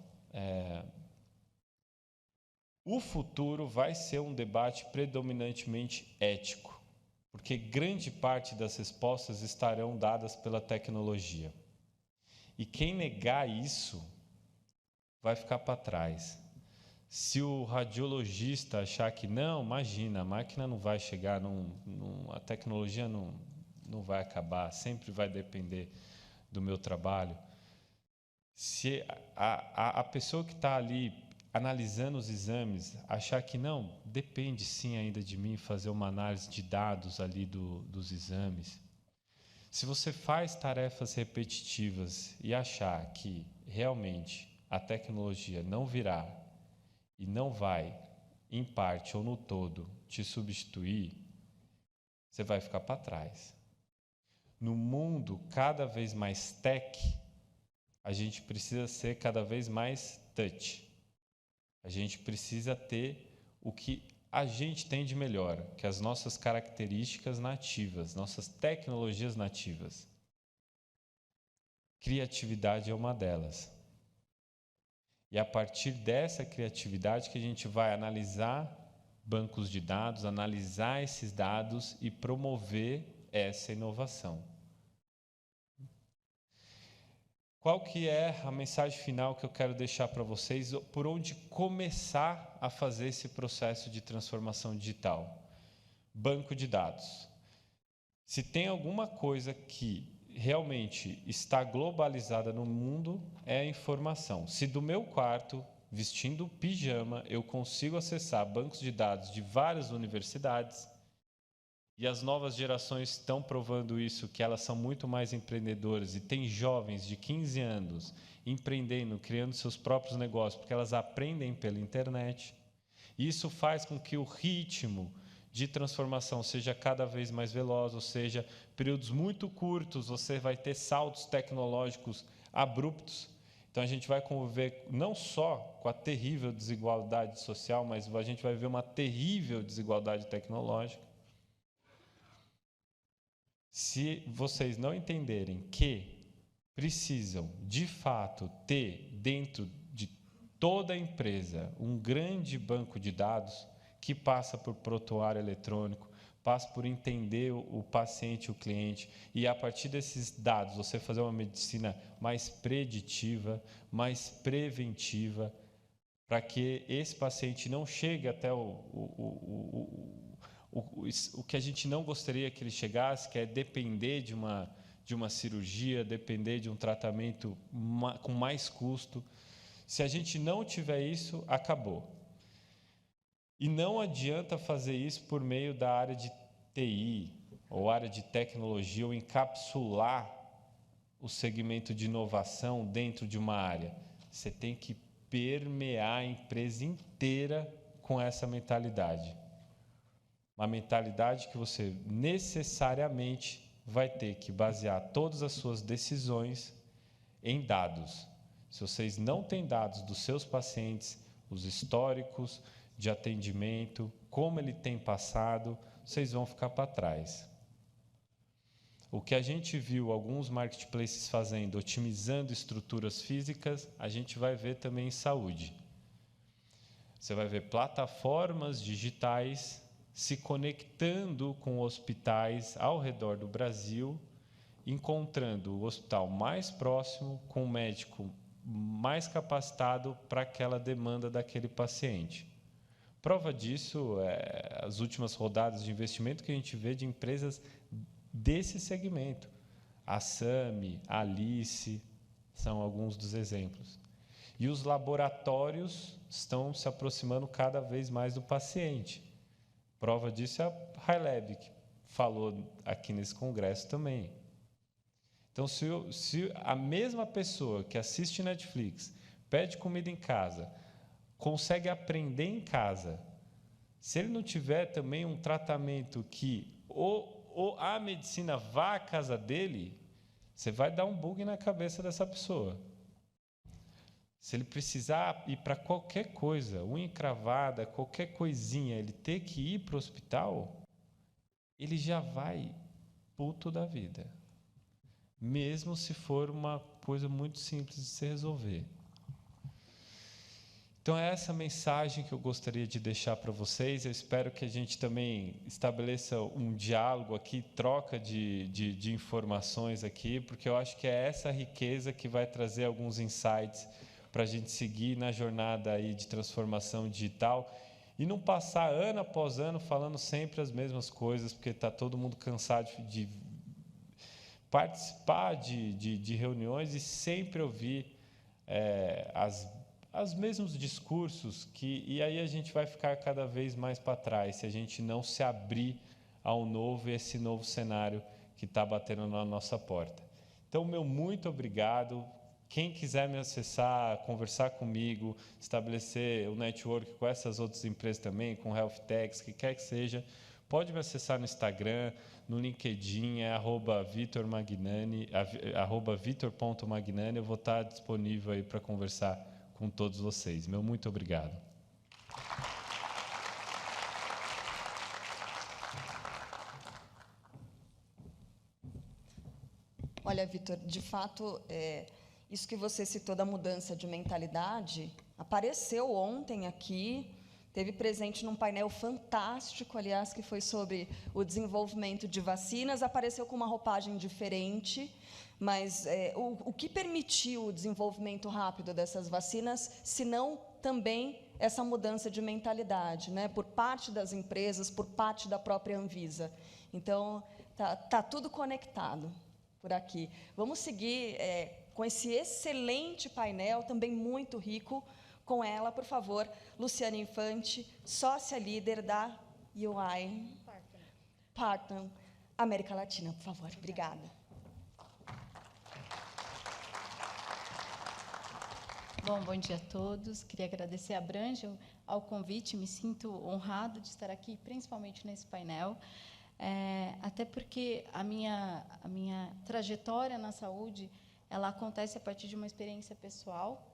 O futuro vai ser um debate predominantemente ético, porque grande parte das respostas estarão dadas pela tecnologia. E quem negar isso vai ficar para trás. Se o radiologista achar que não, imagina, a máquina não vai chegar, a tecnologia não vai acabar, sempre vai depender do meu trabalho. Se a pessoa que está ali analisando os exames achar que não, depende sim ainda de mim fazer uma análise de dados ali dos exames. Se você faz tarefas repetitivas e achar que realmente a tecnologia não virá e não vai, em parte ou no todo, te substituir, você vai ficar para trás. No mundo cada vez mais tech, a gente precisa ser cada vez mais touch. A gente precisa ter o que a gente tem de melhor, que é as nossas características nativas, nossas tecnologias nativas. Criatividade é uma delas. E a partir dessa criatividade que a gente vai analisar bancos de dados, analisar esses dados e promover essa inovação. Qual que é a mensagem final que eu quero deixar para vocês? Por onde começar a fazer esse processo de transformação digital? Banco de dados. Se tem alguma coisa que realmente está globalizada no mundo, é a informação. Se do meu quarto, vestindo pijama, eu consigo acessar bancos de dados de várias universidades, e as novas gerações estão provando isso, que elas são muito mais empreendedoras, e tem jovens de 15 anos empreendendo, criando seus próprios negócios, porque elas aprendem pela internet. E isso faz com que o ritmo de transformação seja cada vez mais veloz, ou seja, períodos muito curtos, você vai ter saltos tecnológicos abruptos. Então, a gente vai conviver não só com a terrível desigualdade social, mas a gente vai ver uma terrível desigualdade tecnológica. Se vocês não entenderem que precisam, de fato, ter dentro de toda a empresa um grande banco de dados que passa por prontuário eletrônico, passa por entender o paciente, o cliente, e a partir desses dados você fazer uma medicina mais preditiva, mais preventiva, para que esse paciente não chegue até o que a gente não gostaria que ele chegasse, que é depender de uma cirurgia, depender de um tratamento com mais custo. Se a gente não tiver isso, acabou. E não adianta fazer isso por meio da área de TI, ou área de tecnologia, ou encapsular o segmento de inovação dentro de uma área. Você tem que permear a empresa inteira com essa mentalidade. Uma mentalidade que você necessariamente vai ter que basear todas as suas decisões em dados. Se vocês não têm dados dos seus pacientes, os históricos de atendimento, como ele tem passado, vocês vão ficar para trás. O que a gente viu alguns marketplaces fazendo, otimizando estruturas físicas, a gente vai ver também em saúde. Você vai ver plataformas digitais se conectando com hospitais ao redor do Brasil, encontrando o hospital mais próximo, com o médico mais capacitado para aquela demanda daquele paciente. Prova disso é as últimas rodadas de investimento que a gente vê de empresas desse segmento. a Sami, a Alice, são alguns dos exemplos. E os laboratórios estão se aproximando cada vez mais do paciente. Prova disso é a HiLab, que falou aqui nesse congresso também. Então, se a mesma pessoa que assiste Netflix, pede comida em casa, consegue aprender em casa, se ele não tiver também um tratamento que ou a medicina vá à casa dele, você vai dar um bug na cabeça dessa pessoa. Se ele precisar ir para qualquer coisa, unha encravada, qualquer coisinha, ele ter que ir para o hospital, ele já vai puto da vida. Mesmo se for uma coisa muito simples de se resolver. Então, é essa mensagem que eu gostaria de deixar para vocês. Eu espero que a gente também estabeleça um diálogo aqui, troca de informações aqui, porque eu acho que é essa riqueza que vai trazer alguns insights para a gente seguir na jornada aí de transformação digital e não passar ano após ano falando sempre as mesmas coisas, porque está todo mundo cansado de participar de reuniões e sempre ouvir os mesmos discursos, e aí a gente vai ficar cada vez mais para trás, se a gente não se abrir ao novo e esse novo cenário que está batendo na nossa porta. Então, meu muito obrigado. Quem quiser me acessar, conversar comigo, estabelecer o network com essas outras empresas também, com Health Techs, que quer que seja, pode me acessar no Instagram, no LinkedIn, é @vitormagnani, @vitor.magnani. Eu vou estar disponível aí para conversar com todos vocês. Meu muito obrigado. Olha, Vitor, de fato, isso que você citou da mudança de mentalidade apareceu ontem aqui, teve presente num painel fantástico, aliás, que foi sobre o desenvolvimento de vacinas, apareceu com uma roupagem diferente, mas o que permitiu o desenvolvimento rápido dessas vacinas, se não também essa mudança de mentalidade, né, por parte das empresas, por parte da própria Anvisa. Então, tá tudo conectado por aqui. Vamos seguir com esse excelente painel, também muito rico, com ela, por favor, Luciana Infante, sócia líder da UI Partner América Latina, por favor. Obrigada. Bom dia a todos. Queria agradecer a Brange ao convite. Me sinto honrado de estar aqui, principalmente nesse painel. Até porque a minha trajetória na saúde, ela acontece a partir de uma experiência pessoal.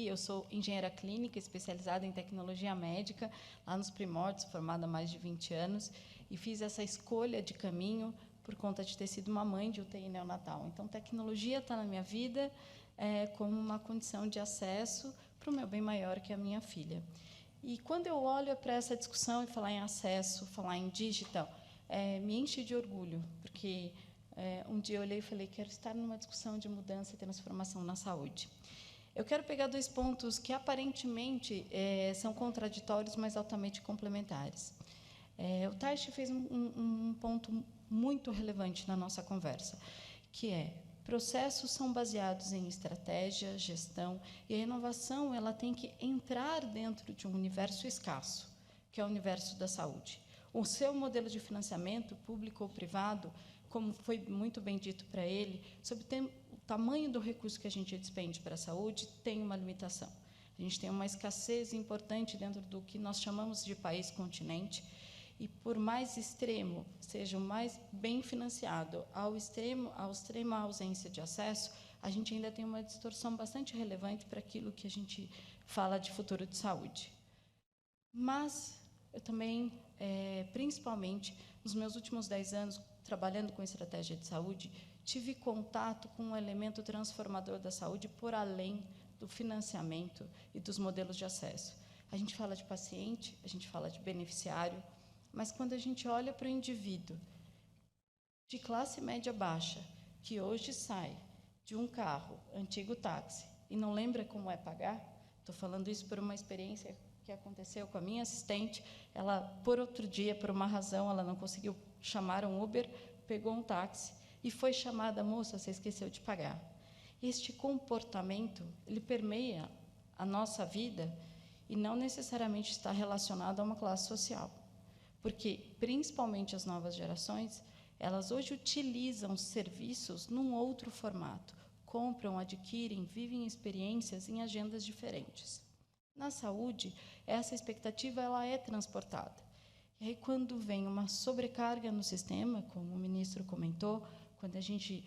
Eu sou engenheira clínica, especializada em tecnologia médica, lá nos primórdios, formada há mais de 20 anos, e fiz essa escolha de caminho por conta de ter sido uma mãe de UTI neonatal. Então, tecnologia está na minha vida como uma condição de acesso para o meu bem maior, que é a minha filha. E quando eu olho para essa discussão e falar em acesso, falar em digital, me enche de orgulho, porque um dia eu olhei e falei, quero estar numa discussão de mudança e transformação na saúde. Eu quero pegar 2 pontos que, aparentemente, são contraditórios, mas altamente complementares. O Taishi fez um ponto muito relevante na nossa conversa, que processos são baseados em estratégia, gestão, e a inovação ela tem que entrar dentro de um universo escasso, que é o universo da saúde. O seu modelo de financiamento, público ou privado, como foi muito bem dito para ele, sobre o tamanho do recurso que a gente despende para a saúde, tem uma limitação. A gente tem uma escassez importante dentro do que nós chamamos de país-continente, e por mais extremo, seja o mais bem financiado, à extrema ausência de acesso, a gente ainda tem uma distorção bastante relevante para aquilo que a gente fala de futuro de saúde. Mas eu também, principalmente, nos meus últimos 10 anos, trabalhando com estratégia de saúde, tive contato com um elemento transformador da saúde por além do financiamento e dos modelos de acesso. A gente fala de paciente, a gente fala de beneficiário, mas quando a gente olha para o indivíduo de classe média baixa, que hoje sai de um carro, antigo táxi, e não lembra como é pagar, estou falando isso por uma experiência que aconteceu com a minha assistente, ela, por outro dia, por uma razão, ela não conseguiu chamar um Uber, pegou um táxi, e foi chamada, moça, você esqueceu de pagar. Este comportamento, ele permeia a nossa vida e não necessariamente está relacionado a uma classe social, porque, principalmente as novas gerações, elas hoje utilizam serviços num outro formato, compram, adquirem, vivem experiências em agendas diferentes. Na saúde, essa expectativa ela é transportada. E aí, quando vem uma sobrecarga no sistema, como o ministro comentou, quando a gente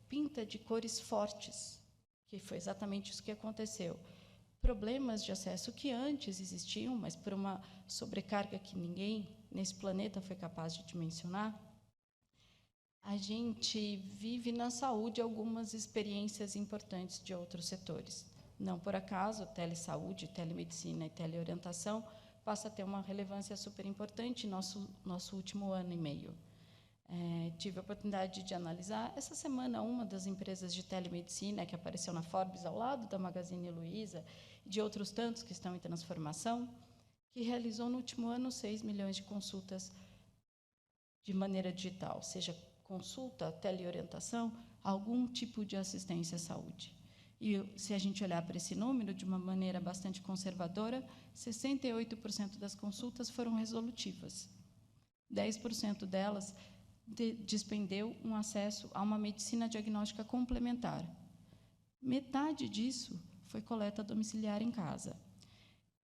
pinta de cores fortes, que foi exatamente isso que aconteceu, problemas de acesso que antes existiam, mas por uma sobrecarga que ninguém nesse planeta foi capaz de dimensionar, a gente vive na saúde algumas experiências importantes de outros setores. Não por acaso, telesaúde, telemedicina e teleorientação passa a ter uma relevância super importante em nosso último ano e meio. Tive a oportunidade de analisar, essa semana, uma das empresas de telemedicina que apareceu na Forbes, ao lado da Magazine Luiza, e de outros tantos que estão em transformação, que realizou no último ano 6 milhões de consultas de maneira digital, seja consulta, teleorientação, algum tipo de assistência à saúde. E, se a gente olhar para esse número, de uma maneira bastante conservadora, 68% das consultas foram resolutivas. 10% delas despendeu um acesso a uma medicina diagnóstica complementar. Metade disso foi coleta domiciliar em casa.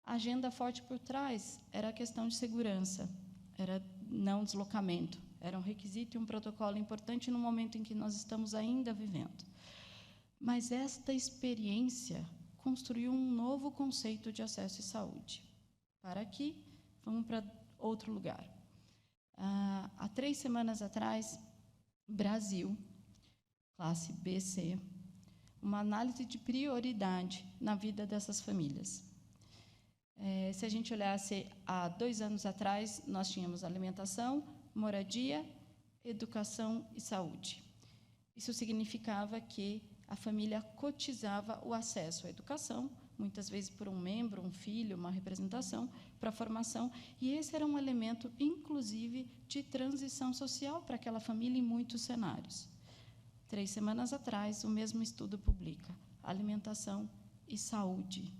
A agenda forte por trás era a questão de segurança, era não deslocamento, era um requisito e um protocolo importante no momento em que nós estamos ainda vivendo. Mas esta experiência construiu um novo conceito de acesso à saúde. Para aqui, vamos para outro lugar. Há 3 semanas atrás, Brasil, classe BC, uma análise de prioridade na vida dessas famílias. Se a gente olhasse há 2 anos atrás, nós tínhamos alimentação, moradia, educação e saúde. Isso significava que a família cotizava o acesso à educação, muitas vezes por um membro, um filho, uma representação, para a formação, e esse era um elemento, inclusive, de transição social para aquela família em muitos cenários. 3 semanas atrás, o mesmo estudo publica alimentação e saúde.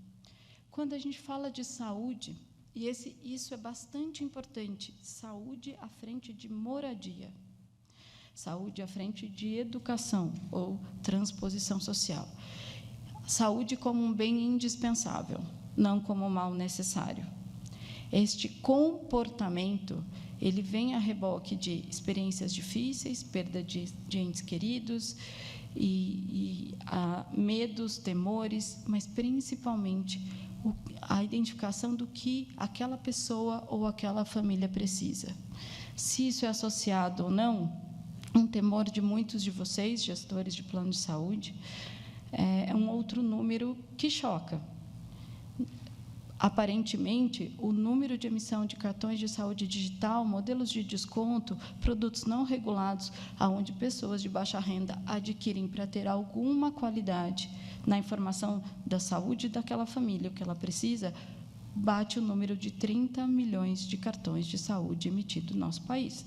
Quando a gente fala de saúde, e isso é bastante importante, saúde à frente de moradia, saúde à frente de educação ou transposição social. Saúde como um bem indispensável, não como um mal necessário. Este comportamento, ele vem a reboque de experiências difíceis, perda de entes queridos, e medos, temores, mas, principalmente, a identificação do que aquela pessoa ou aquela família precisa. Se isso é associado ou não, um temor de muitos de vocês, gestores de plano de saúde, é um outro número que choca. Aparentemente, o número de emissão de cartões de saúde digital, modelos de desconto, produtos não regulados, onde pessoas de baixa renda adquirem para ter alguma qualidade na informação da saúde daquela família, o que ela precisa, bate o número de 30 milhões de cartões de saúde emitidos no nosso país.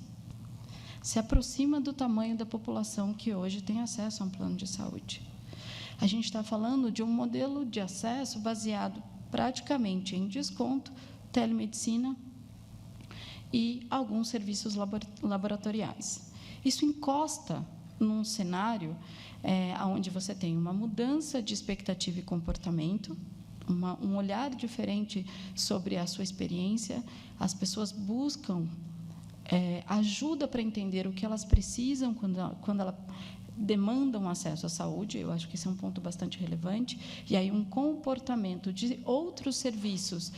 Se aproxima do tamanho da população que hoje tem acesso a um plano de saúde. A gente está falando de um modelo de acesso baseado praticamente em desconto, telemedicina e alguns serviços laboratoriais. Isso encosta num cenário onde você tem uma mudança de expectativa e comportamento, um olhar diferente sobre a sua experiência, as pessoas buscam ajuda para entender o que elas precisam quando elas demandam acesso à saúde. Eu acho que esse é um ponto bastante relevante. E aí um comportamento de outros serviços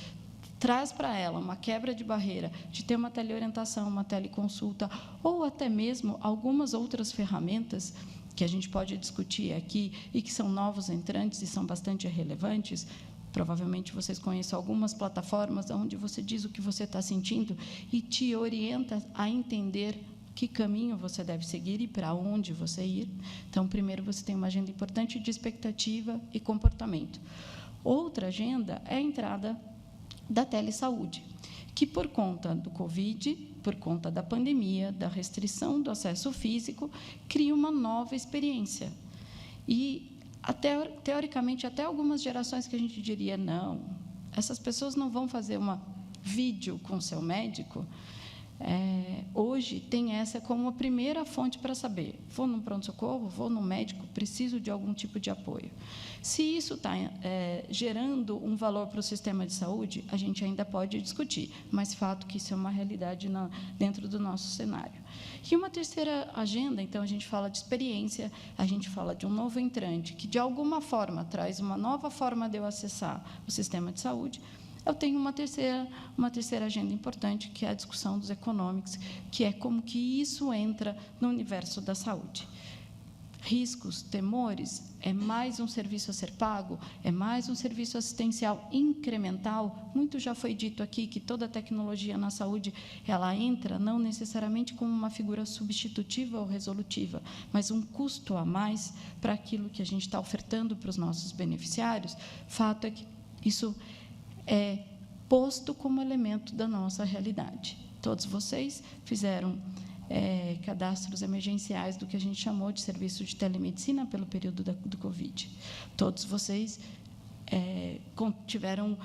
traz para ela uma quebra de barreira de ter uma teleorientação, uma teleconsulta, ou até mesmo algumas outras ferramentas que a gente pode discutir aqui e que são novos entrantes e são bastante relevantes. Provavelmente vocês conhecem algumas plataformas onde você diz o que você está sentindo e te orienta a entender que caminho você deve seguir e para onde você ir. Então, primeiro, você tem uma agenda importante de expectativa e comportamento. Outra agenda é a entrada da telesaúde, que, por conta do Covid, por conta da pandemia, da restrição do acesso físico, cria uma nova experiência. E, teoricamente, até algumas gerações que a gente diria, não, essas pessoas não vão fazer uma vídeo com o seu médico, hoje tem essa como a primeira fonte para saber, vou num pronto-socorro, vou num médico, preciso de algum tipo de apoio. Se isso está gerando um valor para o sistema de saúde, a gente ainda pode discutir, mas fato que isso é uma realidade dentro do nosso cenário. E uma terceira agenda, então, a gente fala de experiência, a gente fala de um novo entrante, que, de alguma forma, traz uma nova forma de eu acessar o sistema de saúde. Eu tenho uma terceira agenda importante, que é a discussão dos econômicos, que é como que isso entra no universo da saúde. Riscos, temores, é mais um serviço a ser pago, é mais um serviço assistencial incremental. Muito já foi dito aqui que toda tecnologia na saúde, ela entra não necessariamente como uma figura substitutiva ou resolutiva, mas um custo a mais para aquilo que a gente está ofertando para os nossos beneficiários. Fato é que isso é posto como elemento da nossa realidade. Todos vocês fizeram cadastros emergenciais do que a gente chamou de serviço de telemedicina pelo período do Covid. Todos vocês tiveram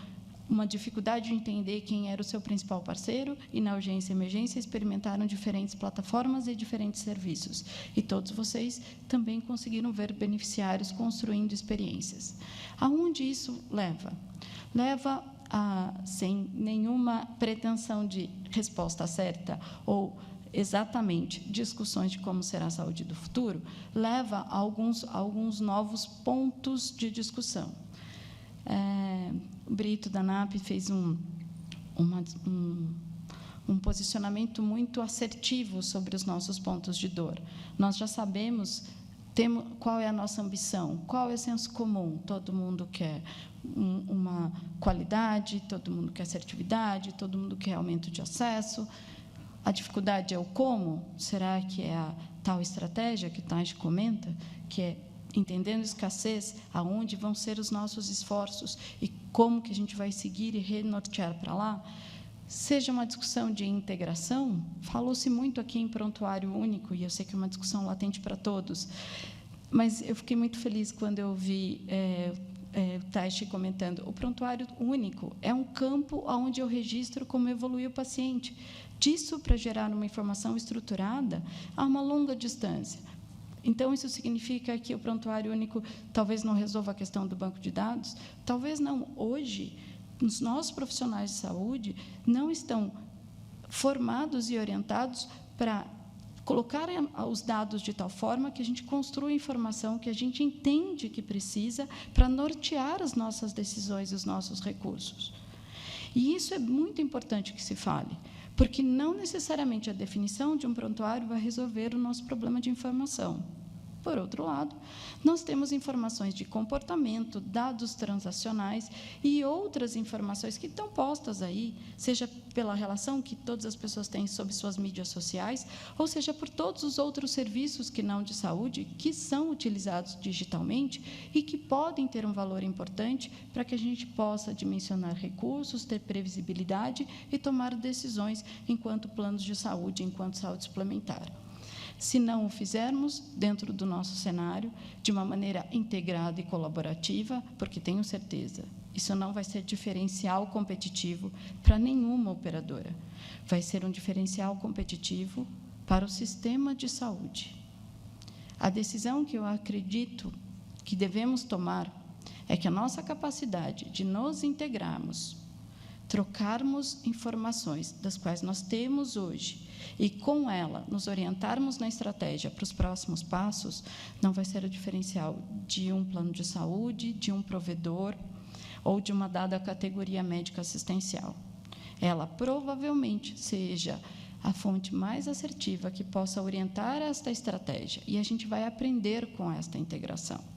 uma dificuldade de entender quem era o seu principal parceiro e, na urgência e emergência, experimentaram diferentes plataformas e diferentes serviços. E todos vocês também conseguiram ver beneficiários construindo experiências. Aonde isso leva? Leva sem nenhuma pretensão de resposta certa ou exatamente discussões de como será a saúde do futuro, leva a alguns novos pontos de discussão. O Brito da ANAP fez um posicionamento muito assertivo sobre os nossos pontos de dor. Nós já sabemos qual é a nossa ambição, qual é o senso comum. Todo mundo quer uma qualidade, todo mundo quer assertividade, todo mundo quer aumento de acesso. A dificuldade é o como? Será que é a tal estratégia que o Taj comenta, que é entendendo escassez, aonde vão ser os nossos esforços e como que a gente vai seguir e renortear para lá? Seja uma discussão de integração, falou-se muito aqui em prontuário único, e eu sei que é uma discussão latente para todos, mas eu fiquei muito feliz quando eu vi o Taishi comentando, o prontuário único é um campo onde eu registro como evoluiu o paciente. Disso, para gerar uma informação estruturada, há uma longa distância. Então, isso significa que o prontuário único talvez não resolva a questão do banco de dados? Talvez não. Hoje, os nossos profissionais de saúde não estão formados e orientados para colocar os dados de tal forma que a gente construa a informação que a gente entende que precisa para nortear as nossas decisões e os nossos recursos. E isso é muito importante que se fale, porque não necessariamente a definição de um prontuário vai resolver o nosso problema de informação. Por outro lado, nós temos informações de comportamento, dados transacionais e outras informações que estão postas aí, seja pela relação que todas as pessoas têm sobre suas mídias sociais, ou seja por todos os outros serviços que não de saúde, que são utilizados digitalmente e que podem ter um valor importante para que a gente possa dimensionar recursos, ter previsibilidade e tomar decisões enquanto planos de saúde, enquanto saúde suplementar. Se não o fizermos dentro do nosso cenário, de uma maneira integrada e colaborativa, porque tenho certeza, isso não vai ser diferencial competitivo para nenhuma operadora. Vai ser um diferencial competitivo para o sistema de saúde. A decisão que eu acredito que devemos tomar é que a nossa capacidade de nos integrarmos, trocarmos informações das quais nós temos hoje e, com ela, nos orientarmos na estratégia para os próximos passos, não vai ser o diferencial de um plano de saúde, de um provedor ou de uma dada categoria médica assistencial. Ela provavelmente seja a fonte mais assertiva que possa orientar esta estratégia, e a gente vai aprender com esta integração.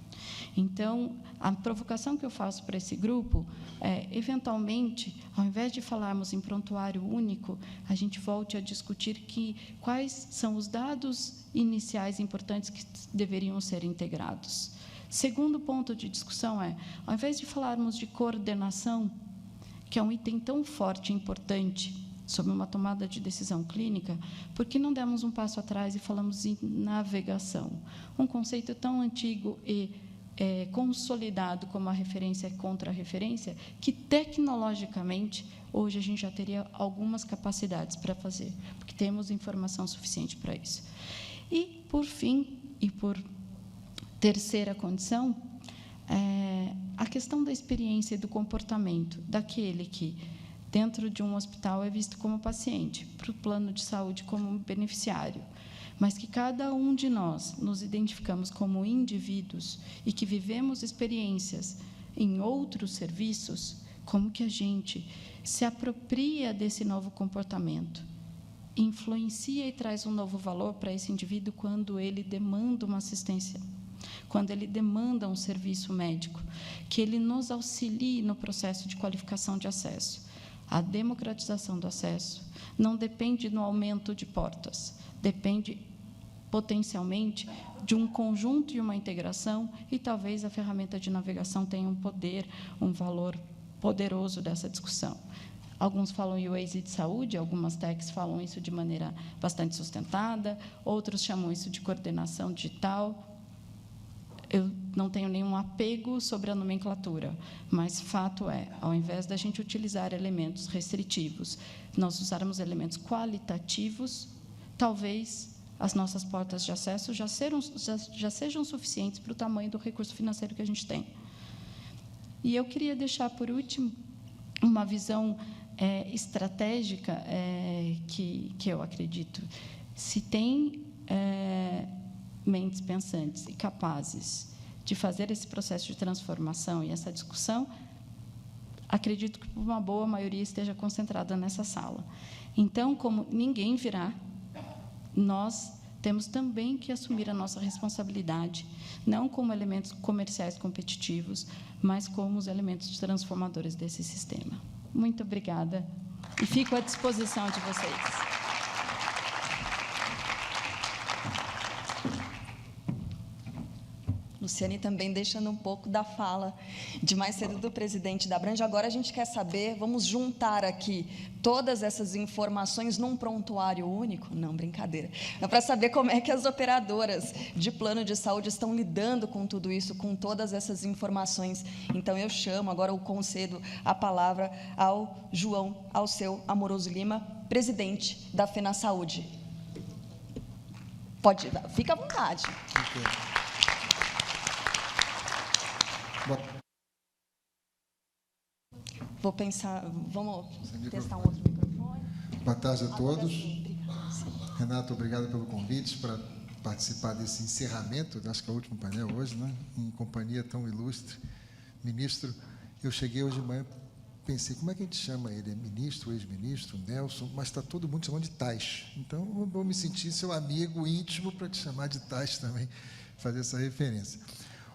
Então, a provocação que eu faço para esse grupo é, eventualmente, ao invés de falarmos em prontuário único, a gente volte a discutir quais são os dados iniciais importantes que deveriam ser integrados. Segundo ponto de discussão é, ao invés de falarmos de coordenação, que é um item tão forte e importante sobre uma tomada de decisão clínica, por que não demos um passo atrás e falamos em navegação? Um conceito tão antigo e consolidado como a referência contra a referência, que, tecnologicamente, hoje a gente já teria algumas capacidades para fazer, porque temos informação suficiente para isso. E, por fim, e por terceira condição, a questão da experiência e do comportamento daquele que, dentro de um hospital, é visto como paciente, para o plano de saúde como beneficiário, mas que cada um de nós nos identificamos como indivíduos e que vivemos experiências em outros serviços, como que a gente se apropria desse novo comportamento, influencia e traz um novo valor para esse indivíduo quando ele demanda uma assistência, quando ele demanda um serviço médico, que ele nos auxilie no processo de qualificação de acesso. A democratização do acesso não depende do aumento de portas, depende, potencialmente, de um conjunto e uma integração, e talvez a ferramenta de navegação tenha um poder, um valor poderoso dessa discussão. Alguns falam em Waze de saúde, algumas techs falam isso de maneira bastante sustentada, outros chamam isso de coordenação digital. Eu não tenho nenhum apego sobre a nomenclatura, mas fato é, ao invés da gente utilizar elementos restritivos, nós usarmos elementos qualitativos, talvez as nossas portas de acesso já sejam suficientes para o tamanho do recurso financeiro que a gente tem. E eu queria deixar, por último, uma visão estratégica que eu acredito. Se tem mentes pensantes e capazes de fazer esse processo de transformação e essa discussão, acredito que uma boa maioria esteja concentrada nessa sala. Então, como ninguém virá, nós temos também que assumir a nossa responsabilidade, não como elementos comerciais competitivos, mas como os elementos transformadores desse sistema. Muito obrigada e fico à disposição de vocês. Luciane também deixando um pouco da fala de mais cedo do presidente da Abrange. Agora a gente quer saber, vamos juntar aqui todas essas informações num prontuário único? Não, brincadeira. É para saber como é que as operadoras de plano de saúde estão lidando com tudo isso, com todas essas informações. Então, eu chamo, agora eu concedo a palavra ao João Alceu Amoroso Lima, presidente da FenaSaúde. Pode, fica à vontade. Vou pensar, vamos testar um outro microfone. Boa tarde a todos. Renato, obrigado pelo convite para participar desse encerramento, acho que é o último painel hoje, né? Em companhia tão ilustre, ministro. Eu cheguei hoje de manhã, pensei, como é que a gente chama ele? É ministro, ex-ministro, Nelson, mas está todo mundo chamando de Tais. Então, eu vou me sentir seu amigo íntimo para te chamar de Tais também, fazer essa referência.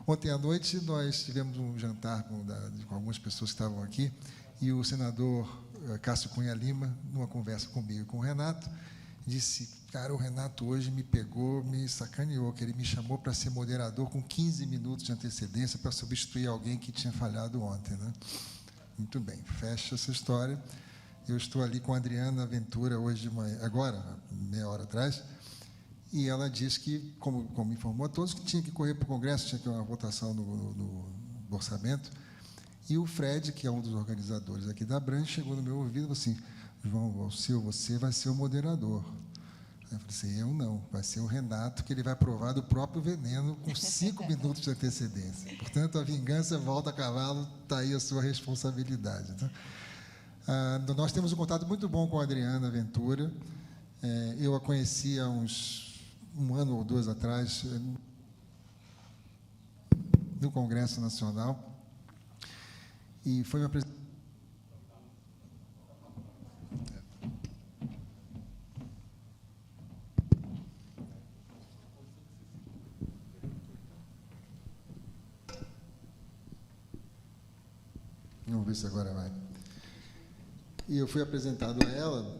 Ontem à noite, nós tivemos um jantar com algumas pessoas que estavam aqui, e o senador Cássio Cunha Lima, numa conversa comigo e com o Renato, disse, cara, o Renato hoje me pegou, me sacaneou, que ele me chamou para ser moderador com 15 minutos de antecedência para substituir alguém que tinha falhado ontem, né? Muito bem, fecha essa história. Eu estou ali com a Adriana Ventura hoje de manhã, agora, meia hora atrás, e ela disse que, como informou a todos, que tinha que correr para o Congresso, tinha que ter uma votação no orçamento. E o Fred, que é um dos organizadores aqui da Abrange, chegou no meu ouvido e falou assim, João Alceu, você vai ser o moderador. Aí eu falei assim, eu não, vai ser o Renato, que ele vai provar do próprio veneno com 5 minutos de antecedência. Portanto, a vingança volta a cavalo, está aí a sua responsabilidade. Tá? Nós temos um contato muito bom com a Adriana Ventura. Eu a conheci há uns 1 ano ou 2 atrás, no Congresso Nacional, e foi uma apresentação. Vamos ver se agora vai. E eu fui apresentado a ela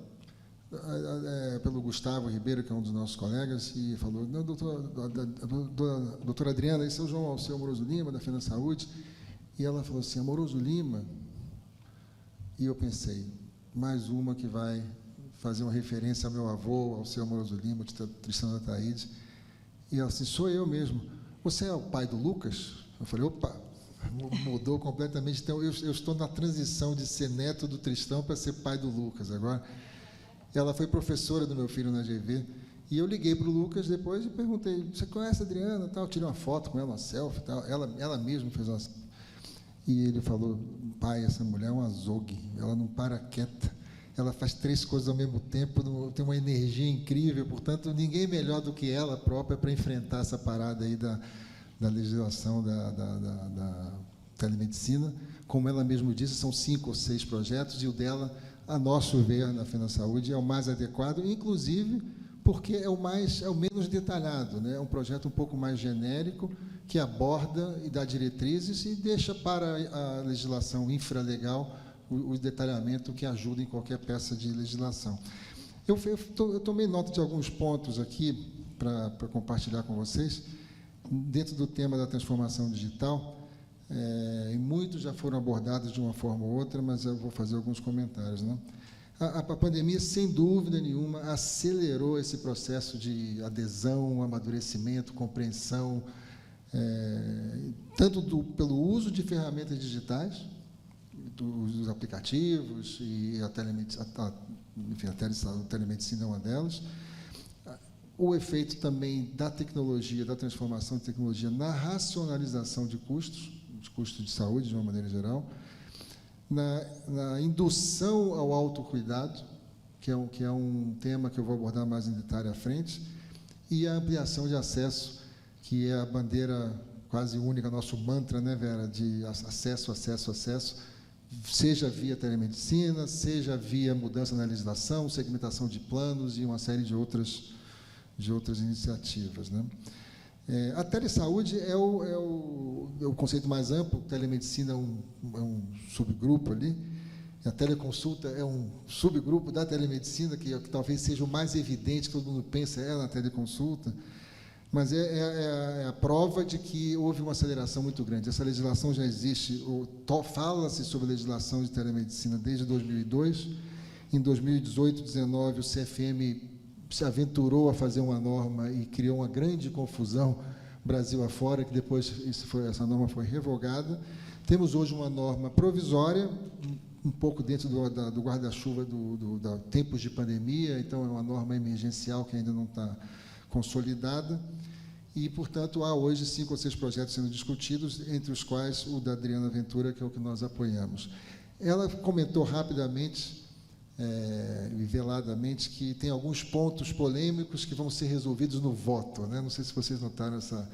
pelo Gustavo Ribeiro, que é um dos nossos colegas, e falou, não, doutora Adriana, esse é o João Alceu Amoroso Lima, da FenaSaúde. E ela falou assim, Amoroso Lima, e eu pensei, mais uma que vai fazer uma referência ao meu avô, ao seu Amoroso Lima, ao Tristão da Ataíde. E ela assim, sou eu mesmo. Você é o pai do Lucas? Eu falei, opa, mudou completamente. Então, eu estou na transição de ser neto do Tristão para ser pai do Lucas agora. Ela foi professora do meu filho na GV. E eu liguei para o Lucas depois e perguntei, você conhece a Adriana? Tal? Tirei uma foto com ela, uma selfie. Tal. Ela mesma fez uma... E ele falou, pai, essa mulher é um azogue, ela não para quieta, ela faz 3 coisas ao mesmo tempo, tem uma energia incrível, portanto, ninguém melhor do que ela própria para enfrentar essa parada aí da legislação da telemedicina. Como ela mesma disse, são 5 ou 6 projetos, e o dela, a nosso ver, na FenaSaúde, é o mais adequado, inclusive porque é o menos detalhado, né? É um projeto um pouco mais genérico, que aborda e dá diretrizes e deixa para a legislação infralegal o detalhamento que ajuda em qualquer peça de legislação. Eu tomei nota de alguns pontos aqui para compartilhar com vocês, dentro do tema da transformação digital, e muitos já foram abordados de uma forma ou outra, mas eu vou fazer alguns comentários, né? A pandemia, sem dúvida nenhuma, acelerou esse processo de adesão, amadurecimento, compreensão, tanto pelo uso de ferramentas digitais, dos aplicativos, e a telemedicina é uma delas, o efeito também da tecnologia, da transformação de tecnologia na racionalização de custos de saúde, de uma maneira geral, na indução ao autocuidado, que é um tema que eu vou abordar mais em detalhe à frente, e a ampliação de acesso, que é a bandeira quase única, nosso mantra, né, Vera, de acesso, seja via telemedicina, seja via mudança na legislação, segmentação de planos e uma série de outras iniciativas, né? A telesaúde é o conceito mais amplo, telemedicina é um subgrupo ali, a teleconsulta é um subgrupo da telemedicina, que talvez seja o mais evidente, que todo mundo pensa na teleconsulta, mas é a prova de que houve uma aceleração muito grande. Essa legislação já existe, fala-se sobre legislação de telemedicina desde 2002, em 2018, 2019, o CFM se aventurou a fazer uma norma e criou uma grande confusão Brasil afora, que depois essa norma foi revogada. Temos hoje uma norma provisória, um pouco dentro do guarda-chuva da tempos de pandemia, então é uma norma emergencial que ainda não está consolidada, e, portanto, há hoje 5 ou 6 projetos sendo discutidos, entre os quais o da Adriana Ventura, que é o que nós apoiamos. Ela comentou rapidamente e veladamente que tem alguns pontos polêmicos que vão ser resolvidos no voto, né? Não sei se vocês notaram essa...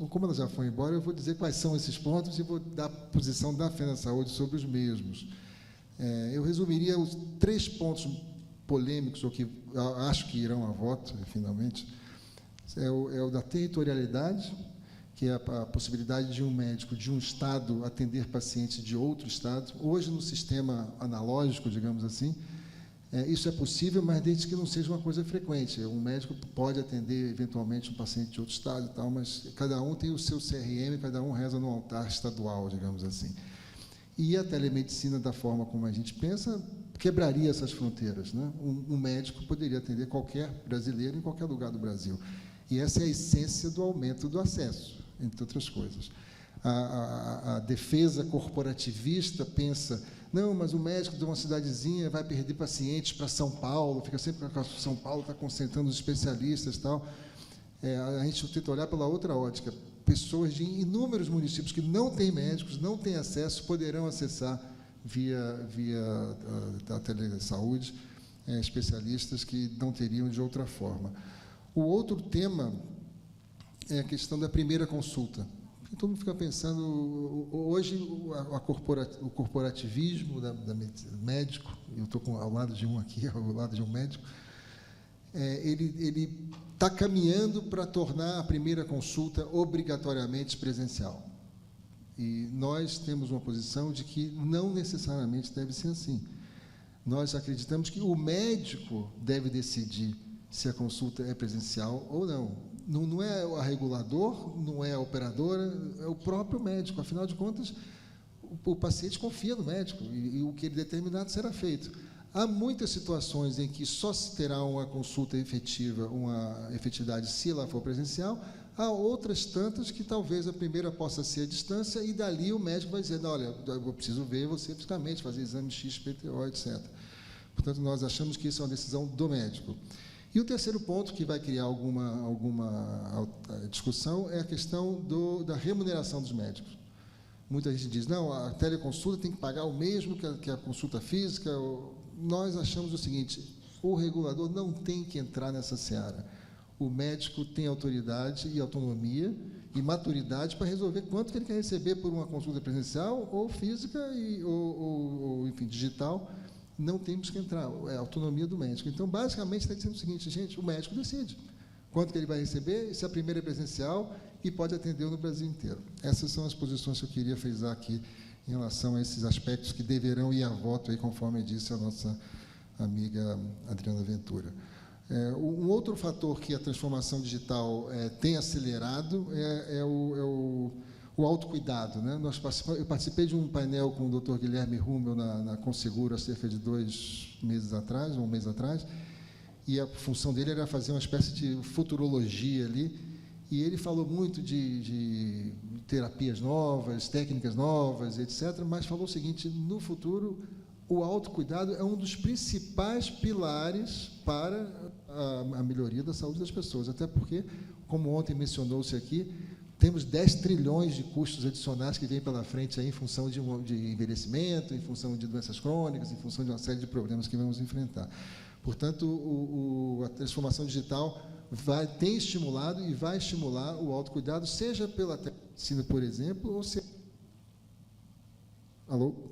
como ela já foi embora, eu vou dizer quais são esses pontos e vou dar a posição da FenaSaúde sobre os mesmos. Eu resumiria os 3 pontos polêmicos, ou que acho que irão a voto, finalmente. É o da territorialidade, que é a possibilidade de um médico de um estado atender pacientes de outro estado. Hoje, no sistema analógico, digamos assim, isso é possível, mas desde que não seja uma coisa frequente. Um médico pode atender, eventualmente, um paciente de outro estado e tal, mas cada um tem o seu CRM, cada um reza no altar estadual, digamos assim. E a telemedicina, da forma como a gente pensa, quebraria essas fronteiras, né? Um médico poderia atender qualquer brasileiro em qualquer lugar do Brasil. E essa é a essência do aumento do acesso, entre outras coisas. A defesa corporativista pensa, não, mas o médico de uma cidadezinha vai perder pacientes para São Paulo, fica sempre com São Paulo, está concentrando os especialistas e tal. A gente tenta olhar pela outra ótica. Pessoas de inúmeros municípios que não têm médicos, não têm acesso, poderão acessar via a telesaúde, especialistas que não teriam de outra forma. O outro tema é a questão da primeira consulta. Todo mundo fica pensando, hoje, o corporativismo do médico, eu estou ao lado de um aqui, ao lado de um médico, ele está caminhando para tornar a primeira consulta obrigatoriamente presencial. E nós temos uma posição de que não necessariamente deve ser assim. Nós acreditamos que o médico deve decidir se a consulta é presencial ou não. Não é a regulador, não é a operadora, é o próprio médico. Afinal de contas, o paciente confia no médico e o que ele determinar será feito. Há muitas situações em que só se terá uma consulta efetiva, uma efetividade se ela for presencial. Há outras tantas que talvez a primeira possa ser à distância e dali o médico vai dizer, não, olha, eu preciso ver você fisicamente, fazer exame X, PTO, etc. Portanto, nós achamos que isso é uma decisão do médico. E o terceiro ponto, que vai criar alguma discussão, é a questão da remuneração dos médicos. Muita gente diz, não, a teleconsulta tem que pagar o mesmo que a consulta física. Nós achamos o seguinte, o regulador não tem que entrar nessa seara. O médico tem autoridade e autonomia e maturidade para resolver quanto que ele quer receber por uma consulta presencial ou física ou enfim, digital. Não temos que entrar, é a autonomia do médico. Então, basicamente, está dizendo o seguinte, gente, o médico decide quanto que ele vai receber, se a primeira é presencial e pode atender no Brasil inteiro. Essas são as posições que eu queria frisar aqui em relação a esses aspectos que deverão ir a voto, aí, conforme disse a nossa amiga Adriana Ventura. Um outro fator que a transformação digital tem acelerado é o autocuidado, né? Eu participei de um painel com o Dr. Guilherme Rummel na Conseguro há cerca de 2 meses atrás, um mês atrás, e a função dele era fazer uma espécie de futurologia ali, e ele falou muito de terapias novas, técnicas novas, etc., mas falou o seguinte, no futuro, o autocuidado é um dos principais pilares para a melhoria da saúde das pessoas, até porque, como ontem mencionou-se aqui, temos 10 trilhões de custos adicionais que vêm pela frente aí em função de envelhecimento, em função de doenças crônicas, em função de uma série de problemas que vamos enfrentar. Portanto, a transformação digital tem estimulado e vai estimular o autocuidado, seja pela telemedicina, por exemplo, ou seja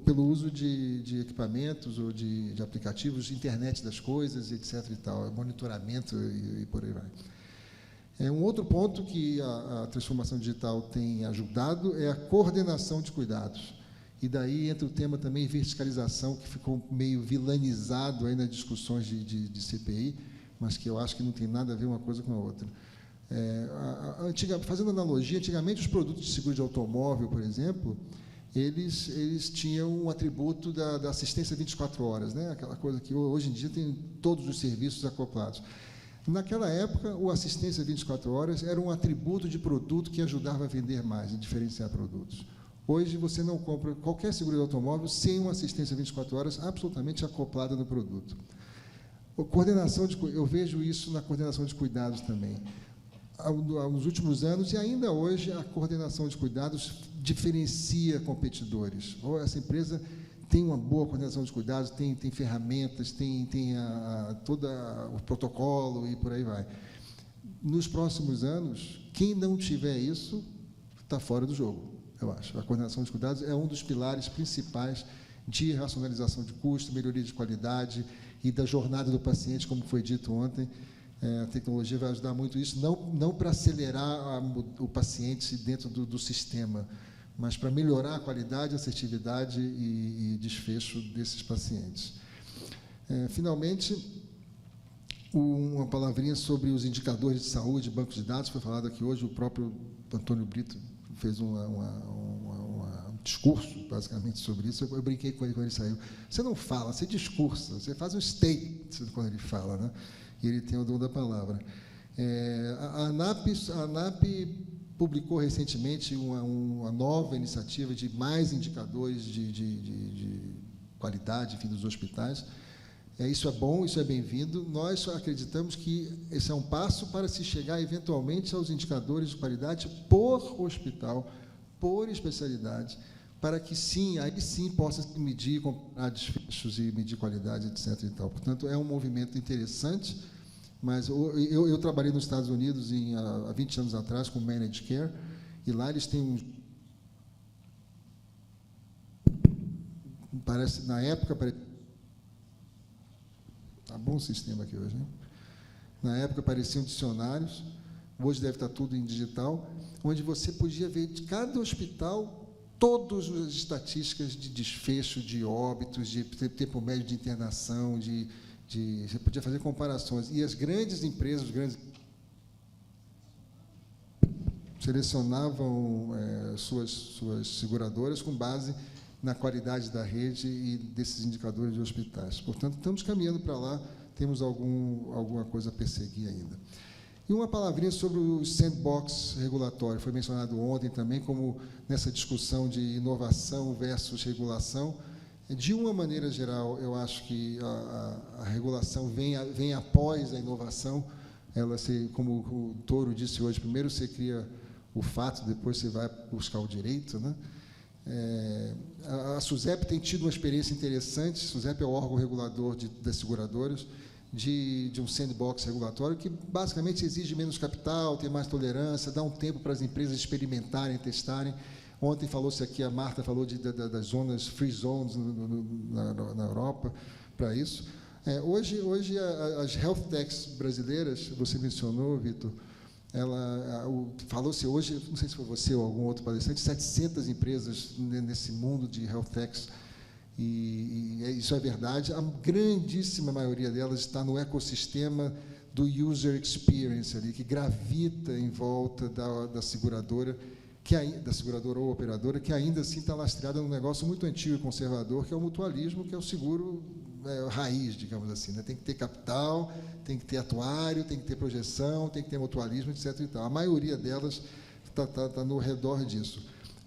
pelo uso de equipamentos ou de aplicativos, de internet das coisas, etc. e tal, monitoramento e por aí vai. Um outro ponto que a transformação digital tem ajudado é a coordenação de cuidados. E daí entra o tema também verticalização, que ficou meio vilanizado aí nas discussões de CPI, mas que eu acho que não tem nada a ver uma coisa com a outra. Fazendo analogia, antigamente os produtos de seguro de automóvel, por exemplo, eles tinham um atributo da assistência 24 horas, né? Aquela coisa que hoje em dia tem todos os serviços acoplados. Naquela época, o assistência 24 horas era um atributo de produto que ajudava a vender mais, a diferenciar produtos. Hoje, você não compra qualquer seguro de automóvel sem uma assistência 24 horas absolutamente acoplada no produto. Eu vejo isso na coordenação de cuidados também. Nos últimos anos, e ainda hoje, a coordenação de cuidados diferencia competidores. Ou essa empresa tem uma boa coordenação de cuidados, tem ferramentas, tem todo o protocolo e por aí vai. Nos próximos anos, quem não tiver isso, está fora do jogo, eu acho. A coordenação de cuidados é um dos pilares principais de racionalização de custo, melhoria de qualidade e da jornada do paciente, como foi dito ontem. A tecnologia vai ajudar muito isso, não para acelerar o paciente dentro do sistema, mas para melhorar a qualidade, assertividade e desfecho desses pacientes. Finalmente, uma palavrinha sobre os indicadores de saúde, bancos de dados, foi falado aqui hoje, o próprio Antônio Brito fez um discurso, basicamente, sobre isso. Eu brinquei com ele quando ele saiu. Você não fala, você discursa, você faz um statement quando ele fala, né? E ele tem o dom da palavra. A ANAP publicou recentemente uma nova iniciativa de mais indicadores de qualidade, enfim, dos hospitais. Isso é bom, isso é bem-vindo. Nós acreditamos que esse é um passo para se chegar, eventualmente, aos indicadores de qualidade por hospital, por especialidade, para que, aí sim, possa se medir, comparar desfechos e medir qualidade, etc. E tal. Portanto, é um movimento interessante, mas eu trabalhei nos Estados Unidos há 20 anos atrás com Managed Care, e lá eles têm na época, está bom o sistema aqui hoje, né? Na época pareciam dicionários, hoje deve estar tudo em digital, onde você podia ver de cada hospital todas as estatísticas de desfecho, de óbitos, de tempo médio de internação, você podia fazer comparações. E as grandes empresas, selecionavam suas seguradoras com base na qualidade da rede e desses indicadores de hospitais. Portanto, estamos caminhando para lá, temos alguma coisa a perseguir ainda. E uma palavrinha sobre o sandbox regulatório, foi mencionado ontem também, como nessa discussão de inovação versus regulação. De uma maneira geral, eu acho que a regulação vem após a inovação. Ela, como o Toro disse hoje, primeiro você cria o fato, depois você vai buscar o direito, né? A SUSEP tem tido uma experiência interessante. A SUSEP é o órgão regulador das seguradoras, de um sandbox regulatório que basicamente exige menos capital, tem mais tolerância, dá um tempo para as empresas experimentarem, testarem. Ontem falou-se aqui, a Marta falou das zonas, free zones na Europa, para isso. Hoje as health techs brasileiras, você mencionou, Vitor, falou-se hoje, não sei se foi você ou algum outro palestrante, 700 empresas nesse mundo de health techs, e isso é verdade. A grandíssima maioria delas está no ecossistema do user experience, ali, que gravita em volta da seguradora, da seguradora ou operadora, que ainda assim está lastreada num negócio muito antigo e conservador, que é o mutualismo, que é o seguro raiz, digamos assim, né? Tem que ter capital, tem que ter atuário, tem que ter projeção, tem que ter mutualismo, etc. E tal. A maioria delas está no redor disso.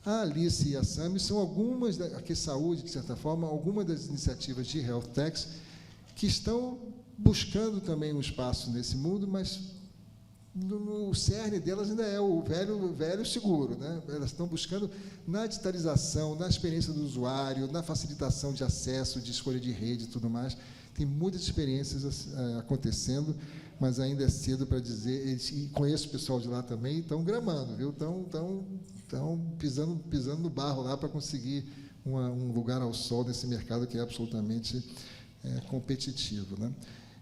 A Alice e a Sami são algumas, aqui Saúde, de certa forma, algumas das iniciativas de health techs que estão buscando também um espaço nesse mundo, mas no cerne delas ainda é o velho seguro, né? Elas estão buscando na digitalização, na experiência do usuário, na facilitação de acesso, de escolha de rede e tudo mais. Tem muitas experiências acontecendo, mas ainda é cedo para dizer. E conheço o pessoal de lá também, e estão gramando, viu? Estão pisando no barro lá para conseguir um lugar ao sol nesse mercado que é absolutamente competitivo, né?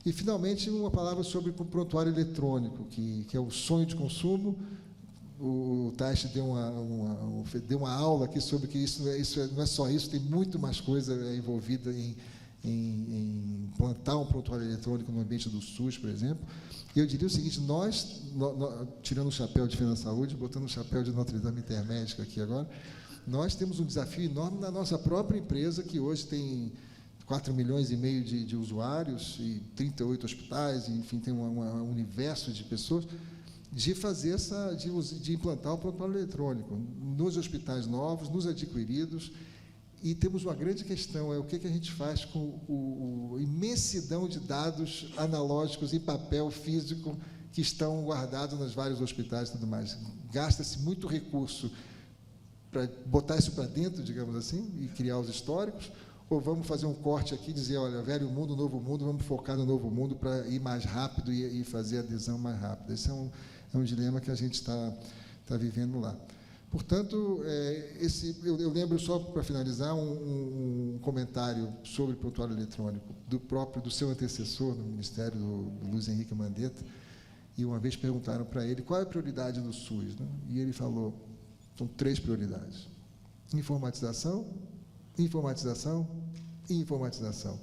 E, finalmente, uma palavra sobre o prontuário eletrônico, que é o sonho de consumo. O Taish deu uma aula aqui sobre que isso não é só isso, tem muito mais coisa envolvida em implantar um prontuário eletrônico no ambiente do SUS, por exemplo. E eu diria o seguinte, nós tirando o chapéu de Defesa da Saúde, botando o chapéu de Notre Dame Intermédica aqui agora, nós temos um desafio enorme na nossa própria empresa, que hoje tem 4,5 milhões de usuários e 38 hospitais, enfim, tem um universo de pessoas, de fazer de implantar o prontuário eletrônico nos hospitais novos, nos adquiridos. E temos uma grande questão, o que a gente faz com a imensidão de dados analógicos em papel físico que estão guardados nos vários hospitais e tudo mais. Gasta-se muito recurso para botar isso para dentro, digamos assim, e criar os históricos, ou vamos fazer um corte aqui e dizer, olha, velho mundo, novo mundo, vamos focar no novo mundo para ir mais rápido e fazer a adesão mais rápida. Esse é um dilema que a gente está vivendo lá. Portanto, eu lembro, só para finalizar, um comentário sobre o prontuário eletrônico do seu antecessor no Ministério, do Luiz Henrique Mandetta, e uma vez perguntaram para ele qual é a prioridade no SUS, né? E ele falou, são 3 prioridades: informatização, informatização e informatização.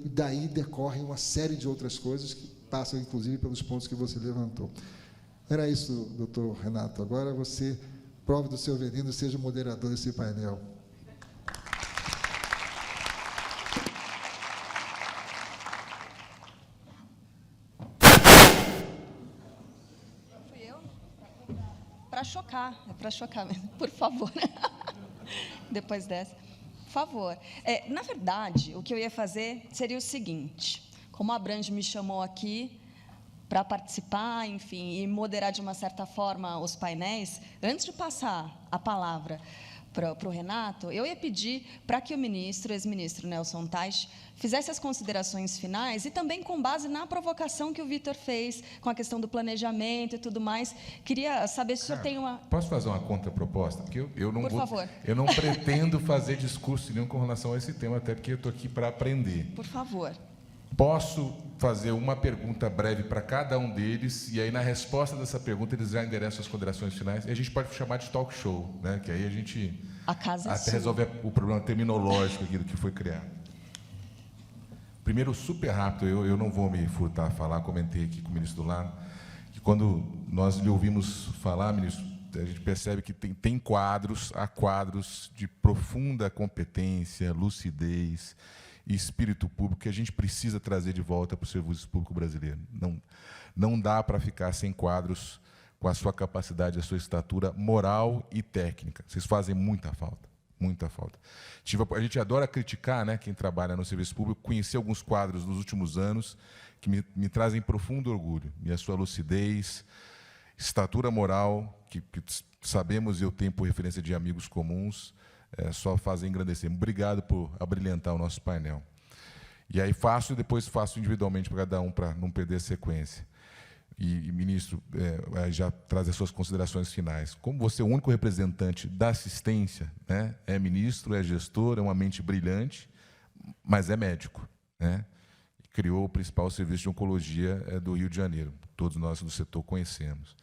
Daí decorrem uma série de outras coisas que passam, inclusive, pelos pontos que você levantou. Era isso, doutor Renato. Agora você prove do seu veneno e seja o moderador desse painel. Fui eu? Para chocar mesmo, por favor. Depois dessa. Por favor. Na verdade, o que eu ia fazer seria o seguinte: como a Brange me chamou aqui para participar, enfim, e moderar de uma certa forma os painéis, antes de passar a palavra para o Renato, eu ia pedir para que o ex-ministro Nelson Teich, fizesse as considerações finais e também com base na provocação que o Vitor fez com a questão do planejamento e tudo mais. Queria saber se o senhor tem uma... Posso fazer uma contraproposta? Porque eu não Por favor. Eu não pretendo fazer discurso nenhum com relação a esse tema, até porque eu estou aqui para aprender. Por favor. Posso fazer uma pergunta breve para cada um deles, e aí, na resposta dessa pergunta, eles já endereçam as considerações finais, e a gente pode chamar de talk show, né? Que aí a gente até resolve o problema terminológico aqui do que foi criado. Primeiro, super rápido, eu não vou me furtar a falar, comentei aqui com o ministro do lado, que quando nós lhe ouvimos falar, ministro, a gente percebe que tem quadros, há quadros de profunda competência, lucidez e espírito público que a gente precisa trazer de volta para o serviço público brasileiro. Não dá para ficar sem quadros com a sua capacidade, a sua estatura moral e técnica. Vocês fazem muita falta, muita falta. A gente adora criticar, né, quem trabalha no serviço público. Conheci alguns quadros nos últimos anos que me trazem profundo orgulho. E a sua lucidez, estatura moral, que sabemos, e eu tenho por referência de amigos comuns, só fazem engrandecer. Obrigado por abrilhantar o nosso painel. E aí faço, e depois faço individualmente para cada um, para não perder a sequência. E ministro, já traz as suas considerações finais. Como você é o único representante da assistência, né, é ministro, é gestor, é uma mente brilhante, mas é médico, né? Criou o principal serviço de oncologia do Rio de Janeiro. Todos nós do setor conhecemos.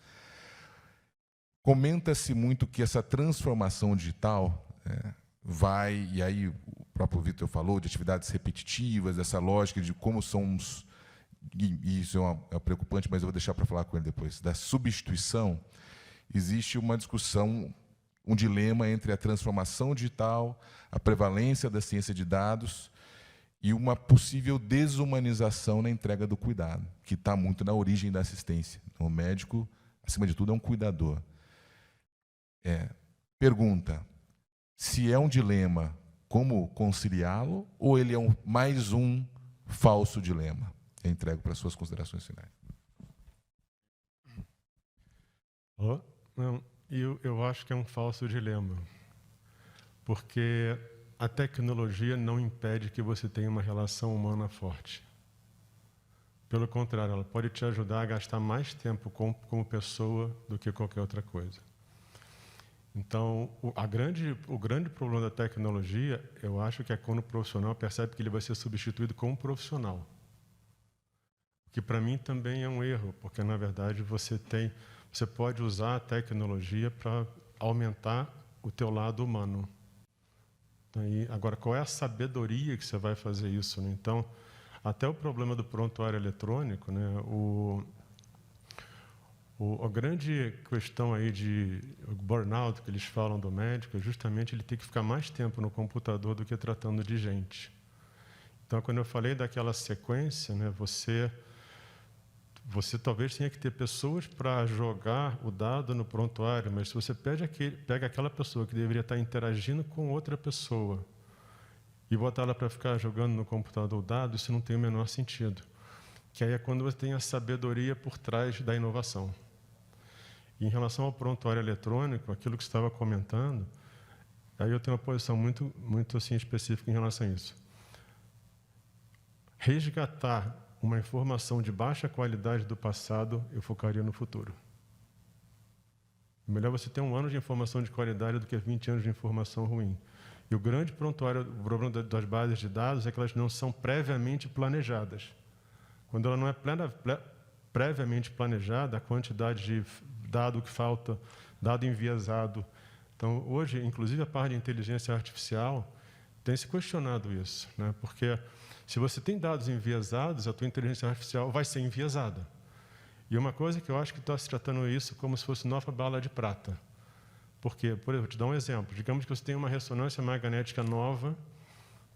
Comenta-se muito que essa transformação digital vai, e aí o próprio Vitor falou, de atividades repetitivas, essa lógica de como somos, e isso é preocupante, mas eu vou deixar para falar com ele depois, da substituição. Existe uma discussão, um dilema entre a transformação digital, a prevalência da ciência de dados e uma possível desumanização na entrega do cuidado, que está muito na origem da assistência. Então, o médico, acima de tudo, é um cuidador. Pergunta, se é um dilema, como conciliá-lo, ou ele é mais um falso dilema? Eu entrego para as suas considerações finais. Não, eu acho que é um falso dilema, porque a tecnologia não impede que você tenha uma relação humana forte. Pelo contrário, ela pode te ajudar a gastar mais tempo como pessoa do que qualquer outra coisa. Então, o grande problema da tecnologia, eu acho que é quando o profissional percebe que ele vai ser substituído como profissional. Que para mim também é um erro, porque na verdade você pode usar a tecnologia para aumentar o teu lado humano. Agora, qual é a sabedoria que você vai fazer isso, né? Então, até o problema do prontuário eletrônico, né? A grande questão aí de burnout que eles falam do médico é justamente ele ter que ficar mais tempo no computador do que tratando de gente. Então, quando eu falei daquela sequência, né, você talvez tenha que ter pessoas para jogar o dado no prontuário, mas se você pega aquela pessoa que deveria estar interagindo com outra pessoa e botar ela para ficar jogando no computador o dado, isso não tem o menor sentido. Que aí é quando você tem a sabedoria por trás da inovação. E em relação ao prontuário eletrônico, aquilo que você estava comentando, aí eu tenho uma posição muito, muito assim, específica em relação a isso. Resgatar uma informação de baixa qualidade do passado, eu focaria no futuro. Melhor você ter 1 ano de informação de qualidade do que 20 anos de informação ruim. E o grande problema das bases de dados é que elas não são previamente planejadas. Quando ela não é previamente planejada, a quantidade de dado que falta, dado enviesado. Então, hoje, inclusive, a parte de inteligência artificial tem se questionado isso, né? Porque se você tem dados enviesados, a tua inteligência artificial vai ser enviesada. E uma coisa que eu acho que está se tratando isso como se fosse nova bala de prata. Porque, por exemplo, vou te dar um exemplo. Digamos que você tem uma ressonância magnética nova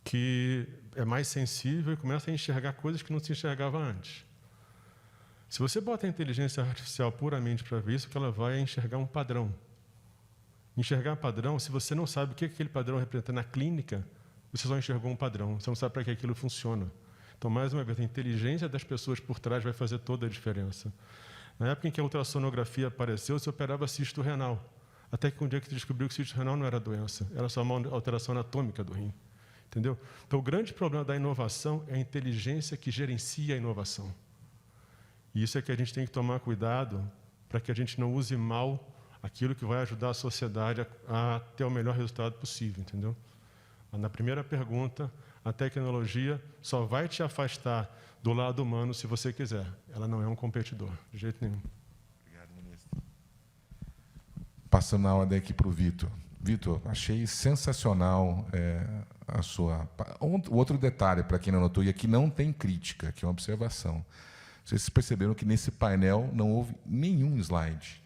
que é mais sensível e começa a enxergar coisas que não se enxergava antes. Se você bota a inteligência artificial puramente para ver isso, que ela vai enxergar um padrão. Enxergar padrão, se você não sabe o que aquele padrão representa na clínica, você só enxergou um padrão, você não sabe para que aquilo funciona. Então, mais uma vez, a inteligência das pessoas por trás vai fazer toda a diferença. Na época em que a ultrassonografia apareceu, se operava cisto renal. Até que um dia que se descobriu que cisto renal não era doença, era só uma alteração anatômica do rim. Entendeu? Então, o grande problema da inovação é a inteligência que gerencia a inovação. E isso é que a gente tem que tomar cuidado para que a gente não use mal aquilo que vai ajudar a sociedade a ter o melhor resultado possível, entendeu? Na primeira pergunta, a tecnologia só vai te afastar do lado humano se você quiser. Ela não é um competidor, de jeito nenhum. Obrigado, ministro. Passando a ordem aqui para o Vitor. Vitor, achei sensacional a sua... O outro detalhe, para quem não notou, e aqui não tem crítica, que é uma observação. Vocês perceberam que nesse painel não houve nenhum slide.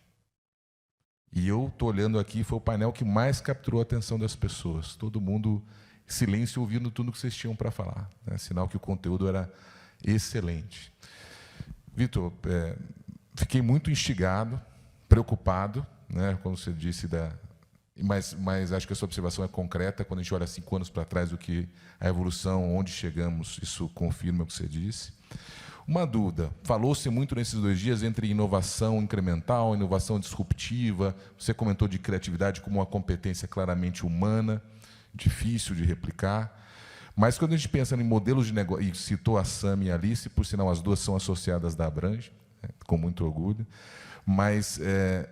E eu estou olhando aqui, foi o painel que mais capturou a atenção das pessoas. Todo mundo em silêncio ouvindo tudo que vocês tinham para falar, né? Sinal que o conteúdo era excelente. Vitor, fiquei muito instigado, preocupado, né, como você disse, mas acho que a sua observação é concreta. Quando a gente olha 5 anos para trás, o que a evolução, onde chegamos, isso confirma o que você disse. Uma dúvida, falou-se muito nesses 2 dias entre inovação incremental, inovação disruptiva, você comentou de criatividade como uma competência claramente humana, difícil de replicar, mas quando a gente pensa em modelos de negócio, e citou a Sami e a Alice, por sinal as 2 são associadas da Abrange, com muito orgulho, mas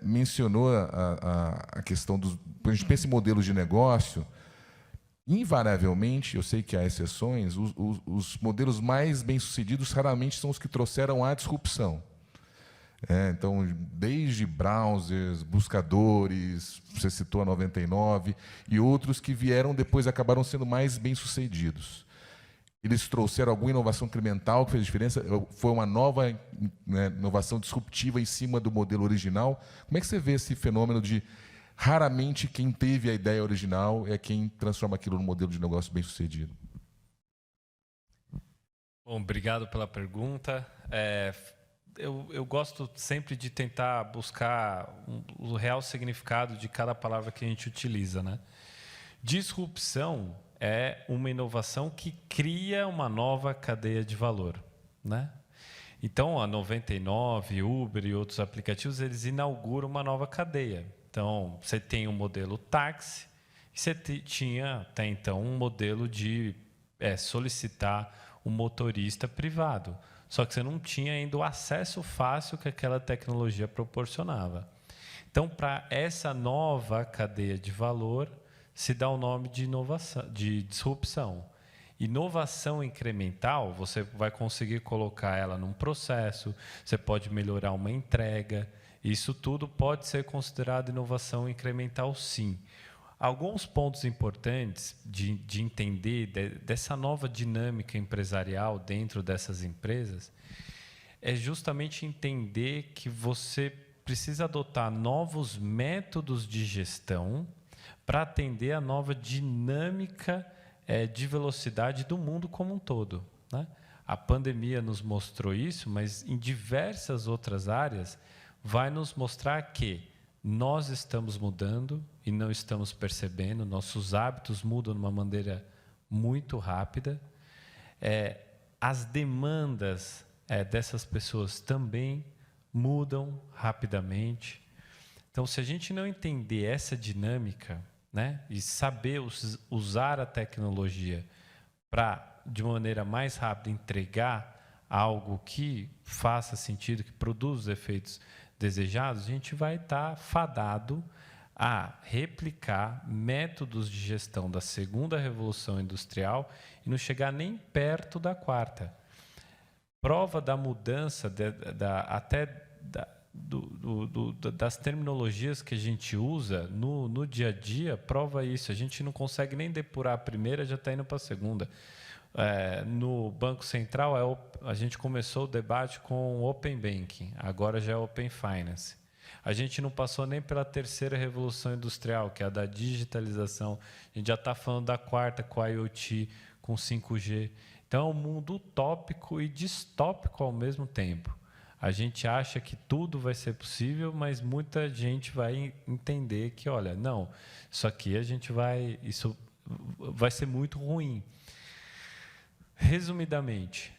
mencionou a questão dos... Quando a gente pensa em modelos de negócio, invariavelmente, eu sei que há exceções, os modelos mais bem-sucedidos raramente são os que trouxeram a disrupção. Então, desde browsers, buscadores, você citou a 99, e outros que vieram depois acabaram sendo mais bem-sucedidos. Eles trouxeram alguma inovação incremental que fez diferença? Foi uma nova, né, inovação disruptiva em cima do modelo original? Como é que você vê esse fenômeno de raramente quem teve a ideia original é quem transforma aquilo num modelo de negócio bem-sucedido? Bom, obrigado pela pergunta. Eu gosto sempre de tentar buscar o real significado de cada palavra que a gente utiliza, né? Disrupção é uma inovação que cria uma nova cadeia de valor, né? Então, a 99, Uber e outros aplicativos, eles inauguram uma nova cadeia. Então, você tem um modelo táxi, e você tinha, até então, um modelo de solicitar um motorista privado. Só que você não tinha ainda o acesso fácil que aquela tecnologia proporcionava. Então, para essa nova cadeia de valor, se dá o nome de inovação, de disrupção. Inovação incremental, você vai conseguir colocar ela num processo, você pode melhorar uma entrega. Isso tudo pode ser considerado inovação incremental, sim. Alguns pontos importantes de entender dessa nova dinâmica empresarial dentro dessas empresas é justamente entender que você precisa adotar novos métodos de gestão para atender a nova dinâmica de velocidade do mundo como um todo, né? A pandemia nos mostrou isso, mas em diversas outras áreas vai nos mostrar que nós estamos mudando e não estamos percebendo, nossos hábitos mudam de uma maneira muito rápida. As demandas dessas pessoas também mudam rapidamente. Então, se a gente não entender essa dinâmica, né, e saber usar a tecnologia para, de maneira mais rápida, entregar algo que faça sentido, que produza os efeitos desejados, a gente vai estar fadado a replicar métodos de gestão da segunda revolução industrial e não chegar nem perto da quarta. Prova da mudança das terminologias que a gente usa no dia a dia, prova isso. A gente não consegue nem depurar a primeira, já está indo para a segunda. No Banco Central, a gente começou o debate com Open Banking, agora já é Open Finance. A gente não passou nem pela terceira revolução industrial, que é a da digitalização. A gente já está falando da quarta, com a IoT, com 5G. Então, é um mundo utópico e distópico ao mesmo tempo. A gente acha que tudo vai ser possível, mas muita gente vai entender que, olha, não, isso vai ser muito ruim. Resumidamente,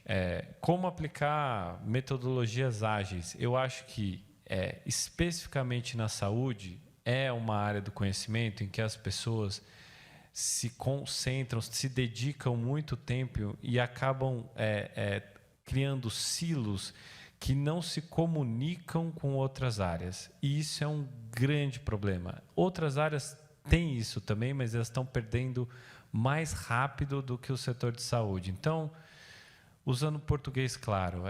como aplicar metodologias ágeis? Eu acho que, especificamente na saúde, é uma área do conhecimento em que as pessoas se concentram, se dedicam muito tempo e acabam criando silos que não se comunicam com outras áreas. E isso é um grande problema. Outras áreas têm isso também, mas elas estão perdendo mais rápido do que o setor de saúde. Então, usando português claro,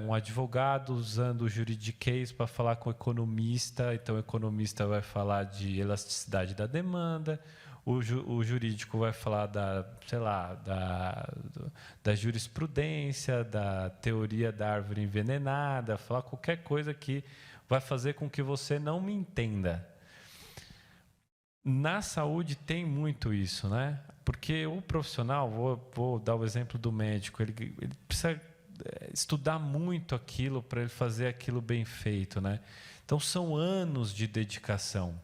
um advogado usando o juridiquês para falar com o economista, então o economista vai falar de elasticidade da demanda, o jurídico vai falar da jurisprudência, da teoria da árvore envenenada, falar qualquer coisa que vai fazer com que você não me entenda. Na saúde tem muito isso, né? Porque o profissional, vou dar o exemplo do médico, ele precisa estudar muito aquilo para ele fazer aquilo bem feito, né? Então, são anos de dedicação.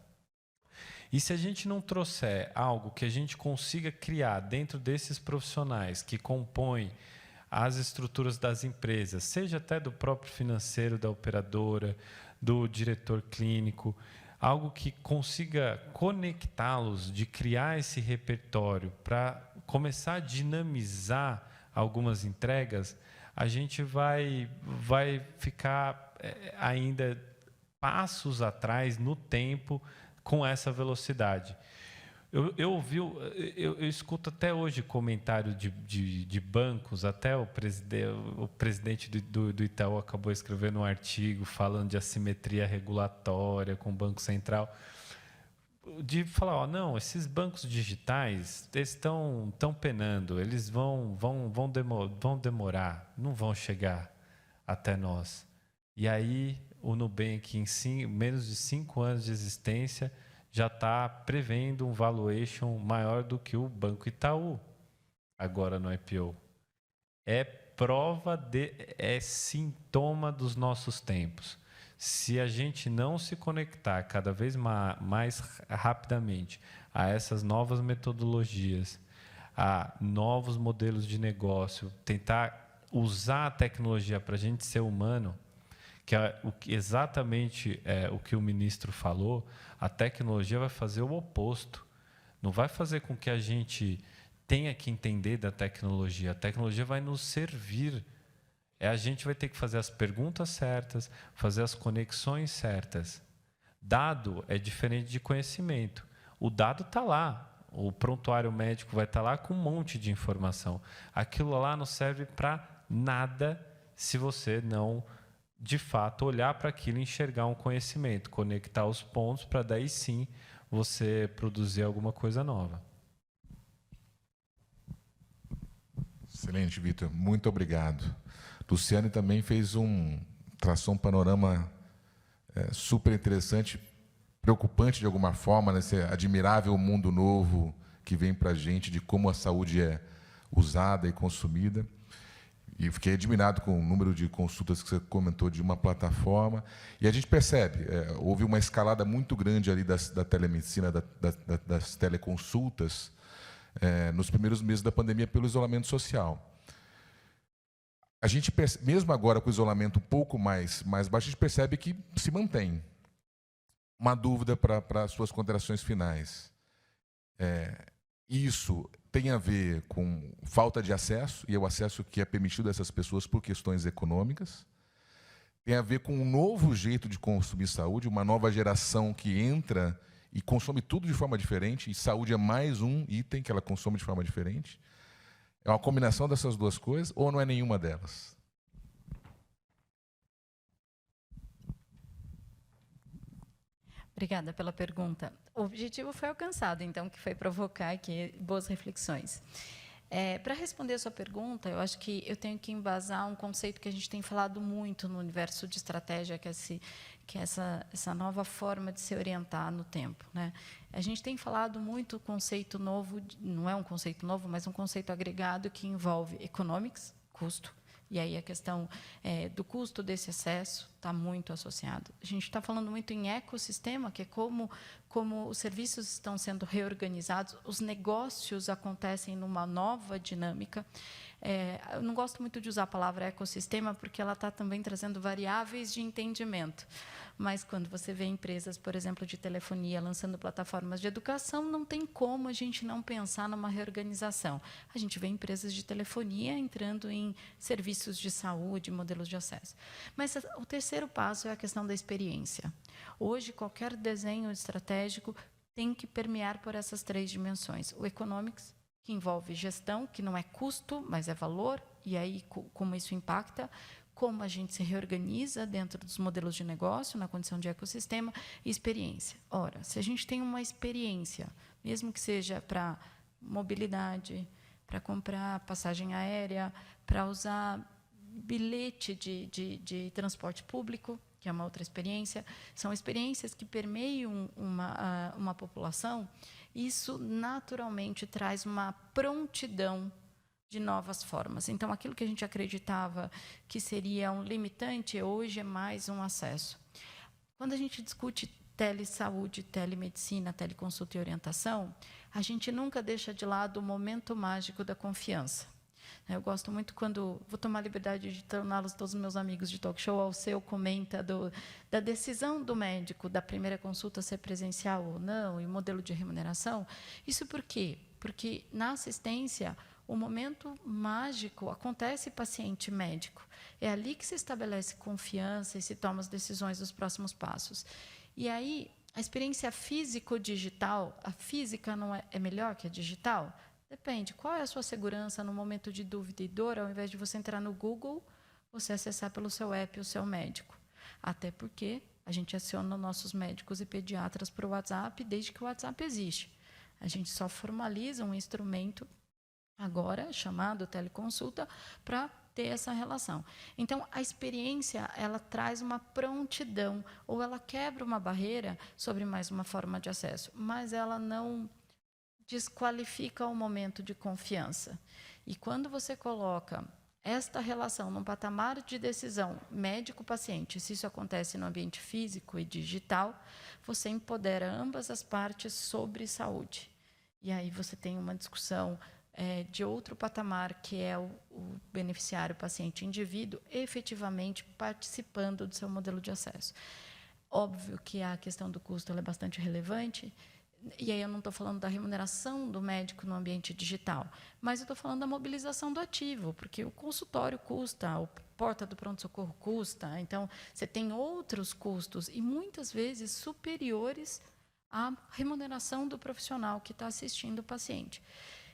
E se a gente não trouxer algo que a gente consiga criar dentro desses profissionais que compõem as estruturas das empresas, seja até do próprio financeiro da operadora, do diretor clínico, algo que consiga conectá-los, de criar esse repertório para começar a dinamizar algumas entregas, a gente vai ficar ainda passos atrás no tempo com essa velocidade. Eu escuto até hoje comentário de bancos, até o presidente do Itaú acabou escrevendo um artigo falando de assimetria regulatória com o Banco Central, de falar, não, esses bancos digitais estão penando, eles vão demorar, não vão chegar até nós. E aí o Nubank, em menos de 5 anos de existência, já está prevendo um valuation maior do que o Banco Itaú, agora no IPO. É sintoma dos nossos tempos. Se a gente não se conectar cada vez mais rapidamente a essas novas metodologias, a novos modelos de negócio, tentar usar a tecnologia para a gente ser humano, que é exatamente o que o ministro falou, a tecnologia vai fazer o oposto. Não vai fazer com que a gente tenha que entender da tecnologia. A tecnologia vai nos servir. A gente vai ter que fazer as perguntas certas, fazer as conexões certas. Dado é diferente de conhecimento. O dado está lá. O prontuário médico vai estar lá com um monte de informação. Aquilo lá não serve para nada se você não, de fato, olhar para aquilo e enxergar um conhecimento, conectar os pontos para daí sim você produzir alguma coisa nova. Excelente, Vitor. Muito obrigado. Luciane também traçou um panorama super interessante, preocupante de alguma forma, nesse admirável mundo novo que vem para a gente, de como a saúde é usada e consumida. E fiquei admirado com o número de consultas que você comentou de uma plataforma. E a gente percebe, houve uma escalada muito grande ali da telemedicina, das teleconsultas, nos primeiros meses da pandemia pelo isolamento social. A gente, mesmo agora com o isolamento um pouco mais baixo, a gente percebe que se mantém. Uma dúvida para as suas considerações finais. Isso tem a ver com falta de acesso, e é o acesso que é permitido a essas pessoas por questões econômicas. Tem a ver com um novo jeito de consumir saúde, uma nova geração que entra e consome tudo de forma diferente, e saúde é mais um item que ela consome de forma diferente. É uma combinação dessas duas coisas, ou não é nenhuma delas? Obrigada pela pergunta. O objetivo foi alcançado, então, que foi provocar aqui boas reflexões. Para responder a sua pergunta, eu acho que eu tenho que embasar um conceito que a gente tem falado muito no universo de estratégia, que é essa nova forma de se orientar no tempo, né? A gente tem falado muito o conceito novo, não é um conceito novo, mas um conceito agregado que envolve economics, custo, e aí a questão do custo desse acesso está muito associado. A gente está falando muito em ecossistema, que é como os serviços estão sendo reorganizados, os negócios acontecem numa nova dinâmica. Eu não gosto muito de usar a palavra ecossistema, porque ela está também trazendo variáveis de entendimento. Mas, quando você vê empresas, por exemplo, de telefonia, lançando plataformas de educação, não tem como a gente não pensar numa reorganização. A gente vê empresas de telefonia entrando em serviços de saúde, modelos de acesso. Mas o terceiro passo é a questão da experiência. Hoje, qualquer desenho estratégico tem que permear por essas 3 dimensões. O economics, que envolve gestão, que não é custo, mas é valor, e aí como isso impacta, como a gente se reorganiza dentro dos modelos de negócio, na condição de ecossistema, e experiência. Ora, se a gente tem uma experiência, mesmo que seja para mobilidade, para comprar passagem aérea, para usar bilhete de transporte público, que é uma outra experiência. São experiências que permeiam uma população. Isso, naturalmente, traz uma prontidão de novas formas. Então, aquilo que a gente acreditava que seria um limitante, hoje é mais um acesso. Quando a gente discute telesaúde, telemedicina, teleconsulta e orientação, a gente nunca deixa de lado o momento mágico da confiança. Eu gosto muito quando vou tomar a liberdade de torná-los todos meus amigos de talk show, ao seu comenta da decisão do médico da primeira consulta ser presencial ou não, e o modelo de remuneração. Isso por quê? Porque na assistência, o momento mágico acontece paciente-médico. É ali que se estabelece confiança e se toma as decisões dos próximos passos. E aí, a experiência físico-digital, a física não é melhor que a digital? Depende. Qual é a sua segurança no momento de dúvida e dor, ao invés de você entrar no Google, você acessar pelo seu app o seu médico? Até porque a gente aciona nossos médicos e pediatras para o WhatsApp desde que o WhatsApp existe. A gente só formaliza um instrumento agora chamado teleconsulta para ter essa relação. Então, a experiência, ela traz uma prontidão, ou ela quebra uma barreira sobre mais uma forma de acesso, mas ela não desqualifica o momento de confiança. E quando você coloca esta relação num patamar de decisão médico-paciente, se isso acontece no ambiente físico e digital, você empodera ambas as partes sobre saúde. E aí você tem uma discussão de outro patamar, que é o beneficiário, paciente, indivíduo, efetivamente participando do seu modelo de acesso. Óbvio que a questão do custo ela é bastante relevante, e aí eu não estou falando da remuneração do médico no ambiente digital, mas eu estou falando da mobilização do ativo, porque o consultório custa, a porta do pronto-socorro custa, então você tem outros custos, e muitas vezes superiores à remuneração do profissional que está assistindo o paciente.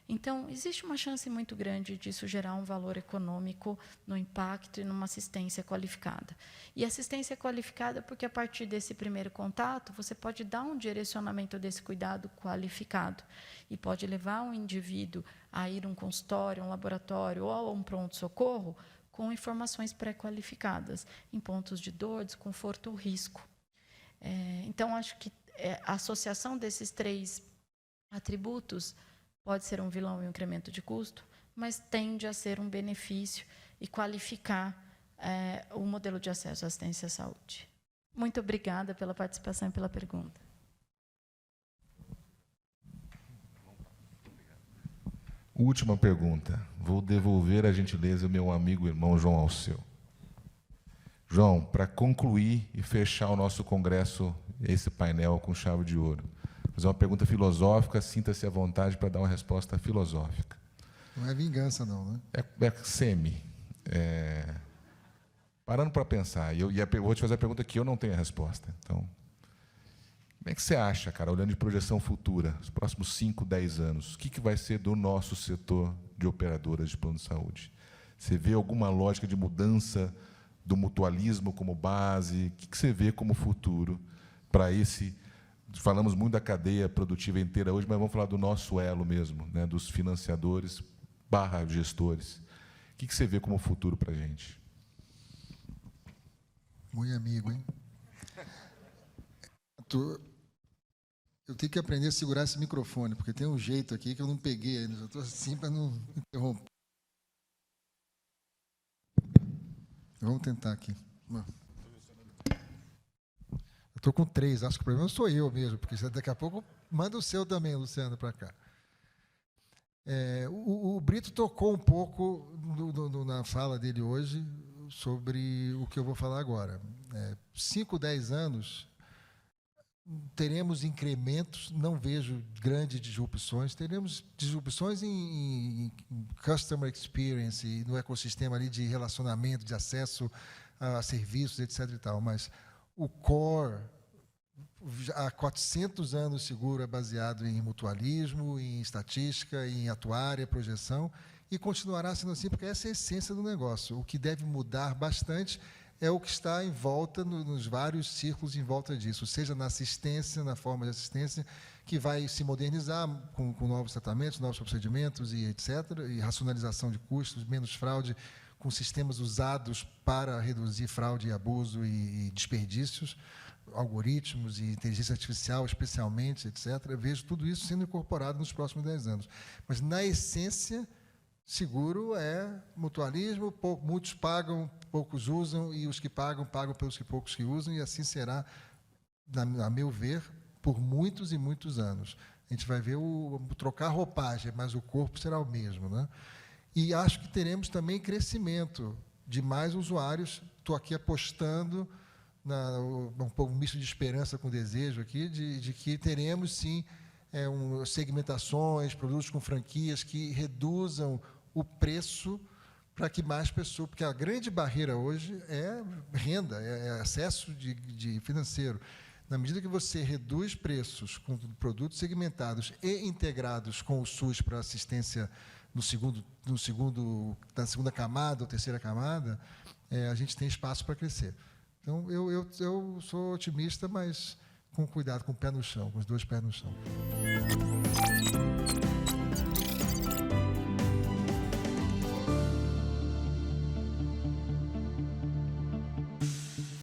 Então, existe uma chance muito grande disso gerar um valor econômico no impacto e numa assistência qualificada. E assistência qualificada porque, a partir desse primeiro contato, você pode dar um direcionamento desse cuidado qualificado e pode levar um indivíduo a ir a um consultório, um laboratório ou a um pronto-socorro com informações pré-qualificadas em pontos de dor, desconforto ou risco. Então, acho que a associação desses 3 atributos pode ser um vilão e um incremento de custo, mas tende a ser um benefício e qualificar o modelo de acesso à assistência à saúde. Muito obrigada pela participação e pela pergunta. Última pergunta. Vou devolver a gentileza ao meu amigo e irmão João Alceu. João, para concluir e fechar o nosso congresso, esse painel com chave de ouro, fazer uma pergunta filosófica, sinta-se à vontade para dar uma resposta filosófica. Não é vingança, não, né? É semi. Parando para pensar, eu vou te fazer a pergunta que eu não tenho a resposta. Então, como é que você acha, cara, olhando de projeção futura, os próximos 5, 10 anos, o que vai ser do nosso setor de operadoras de plano de saúde? Você vê alguma lógica de mudança do mutualismo como base? O que você vê como futuro para esse... Falamos muito da cadeia produtiva inteira hoje, mas vamos falar do nosso elo mesmo, né, dos financiadores / gestores. O que você vê como futuro para a gente? Muito amigo, hein? Eu tenho que aprender a segurar esse microfone, porque tem um jeito aqui que eu não peguei ainda. Eu estou assim para não interromper. Vamos tentar aqui. Estou com 3, acho que o problema sou eu mesmo, porque daqui a pouco manda o seu também, Luciano, para cá. O Brito tocou um pouco na fala dele hoje sobre o que eu vou falar agora. 5, 10 anos, teremos incrementos, não vejo grandes disrupções, teremos disrupções em customer experience, no ecossistema ali de relacionamento, de acesso a serviços, etc. e tal, mas o core, há 400 anos seguro, é baseado em mutualismo, em estatística, em atuária, projeção, e continuará sendo assim, porque essa é a essência do negócio. O que deve mudar bastante é o que está em volta, nos vários círculos em volta disso, seja na assistência, na forma de assistência, que vai se modernizar com novos tratamentos, novos procedimentos, e etc., e racionalização de custos, menos fraude, com sistemas usados para reduzir fraude e abuso e desperdícios, algoritmos e inteligência artificial, especialmente, etc. Eu vejo tudo isso sendo incorporado nos próximos 10 anos. Mas, na essência, seguro é mutualismo, muitos pagam, poucos usam, e os que pagam, pagam pelos que poucos que usam, e assim será, a meu ver, por muitos e muitos anos. A gente vai ver trocar roupagem, mas o corpo será o mesmo, né? E acho que teremos também crescimento de mais usuários. Estou aqui apostando um misto de esperança com desejo aqui, de que teremos, sim, segmentações, produtos com franquias que reduzam o preço para que mais pessoas... Porque a grande barreira hoje é renda, é acesso de financeiro. Na medida que você reduz preços com produtos segmentados e integrados com o SUS para assistência na segunda camada ou terceira camada, a gente tem espaço para crescer. Então, eu sou otimista, mas com cuidado, com o pé no chão, com os dois pés no chão.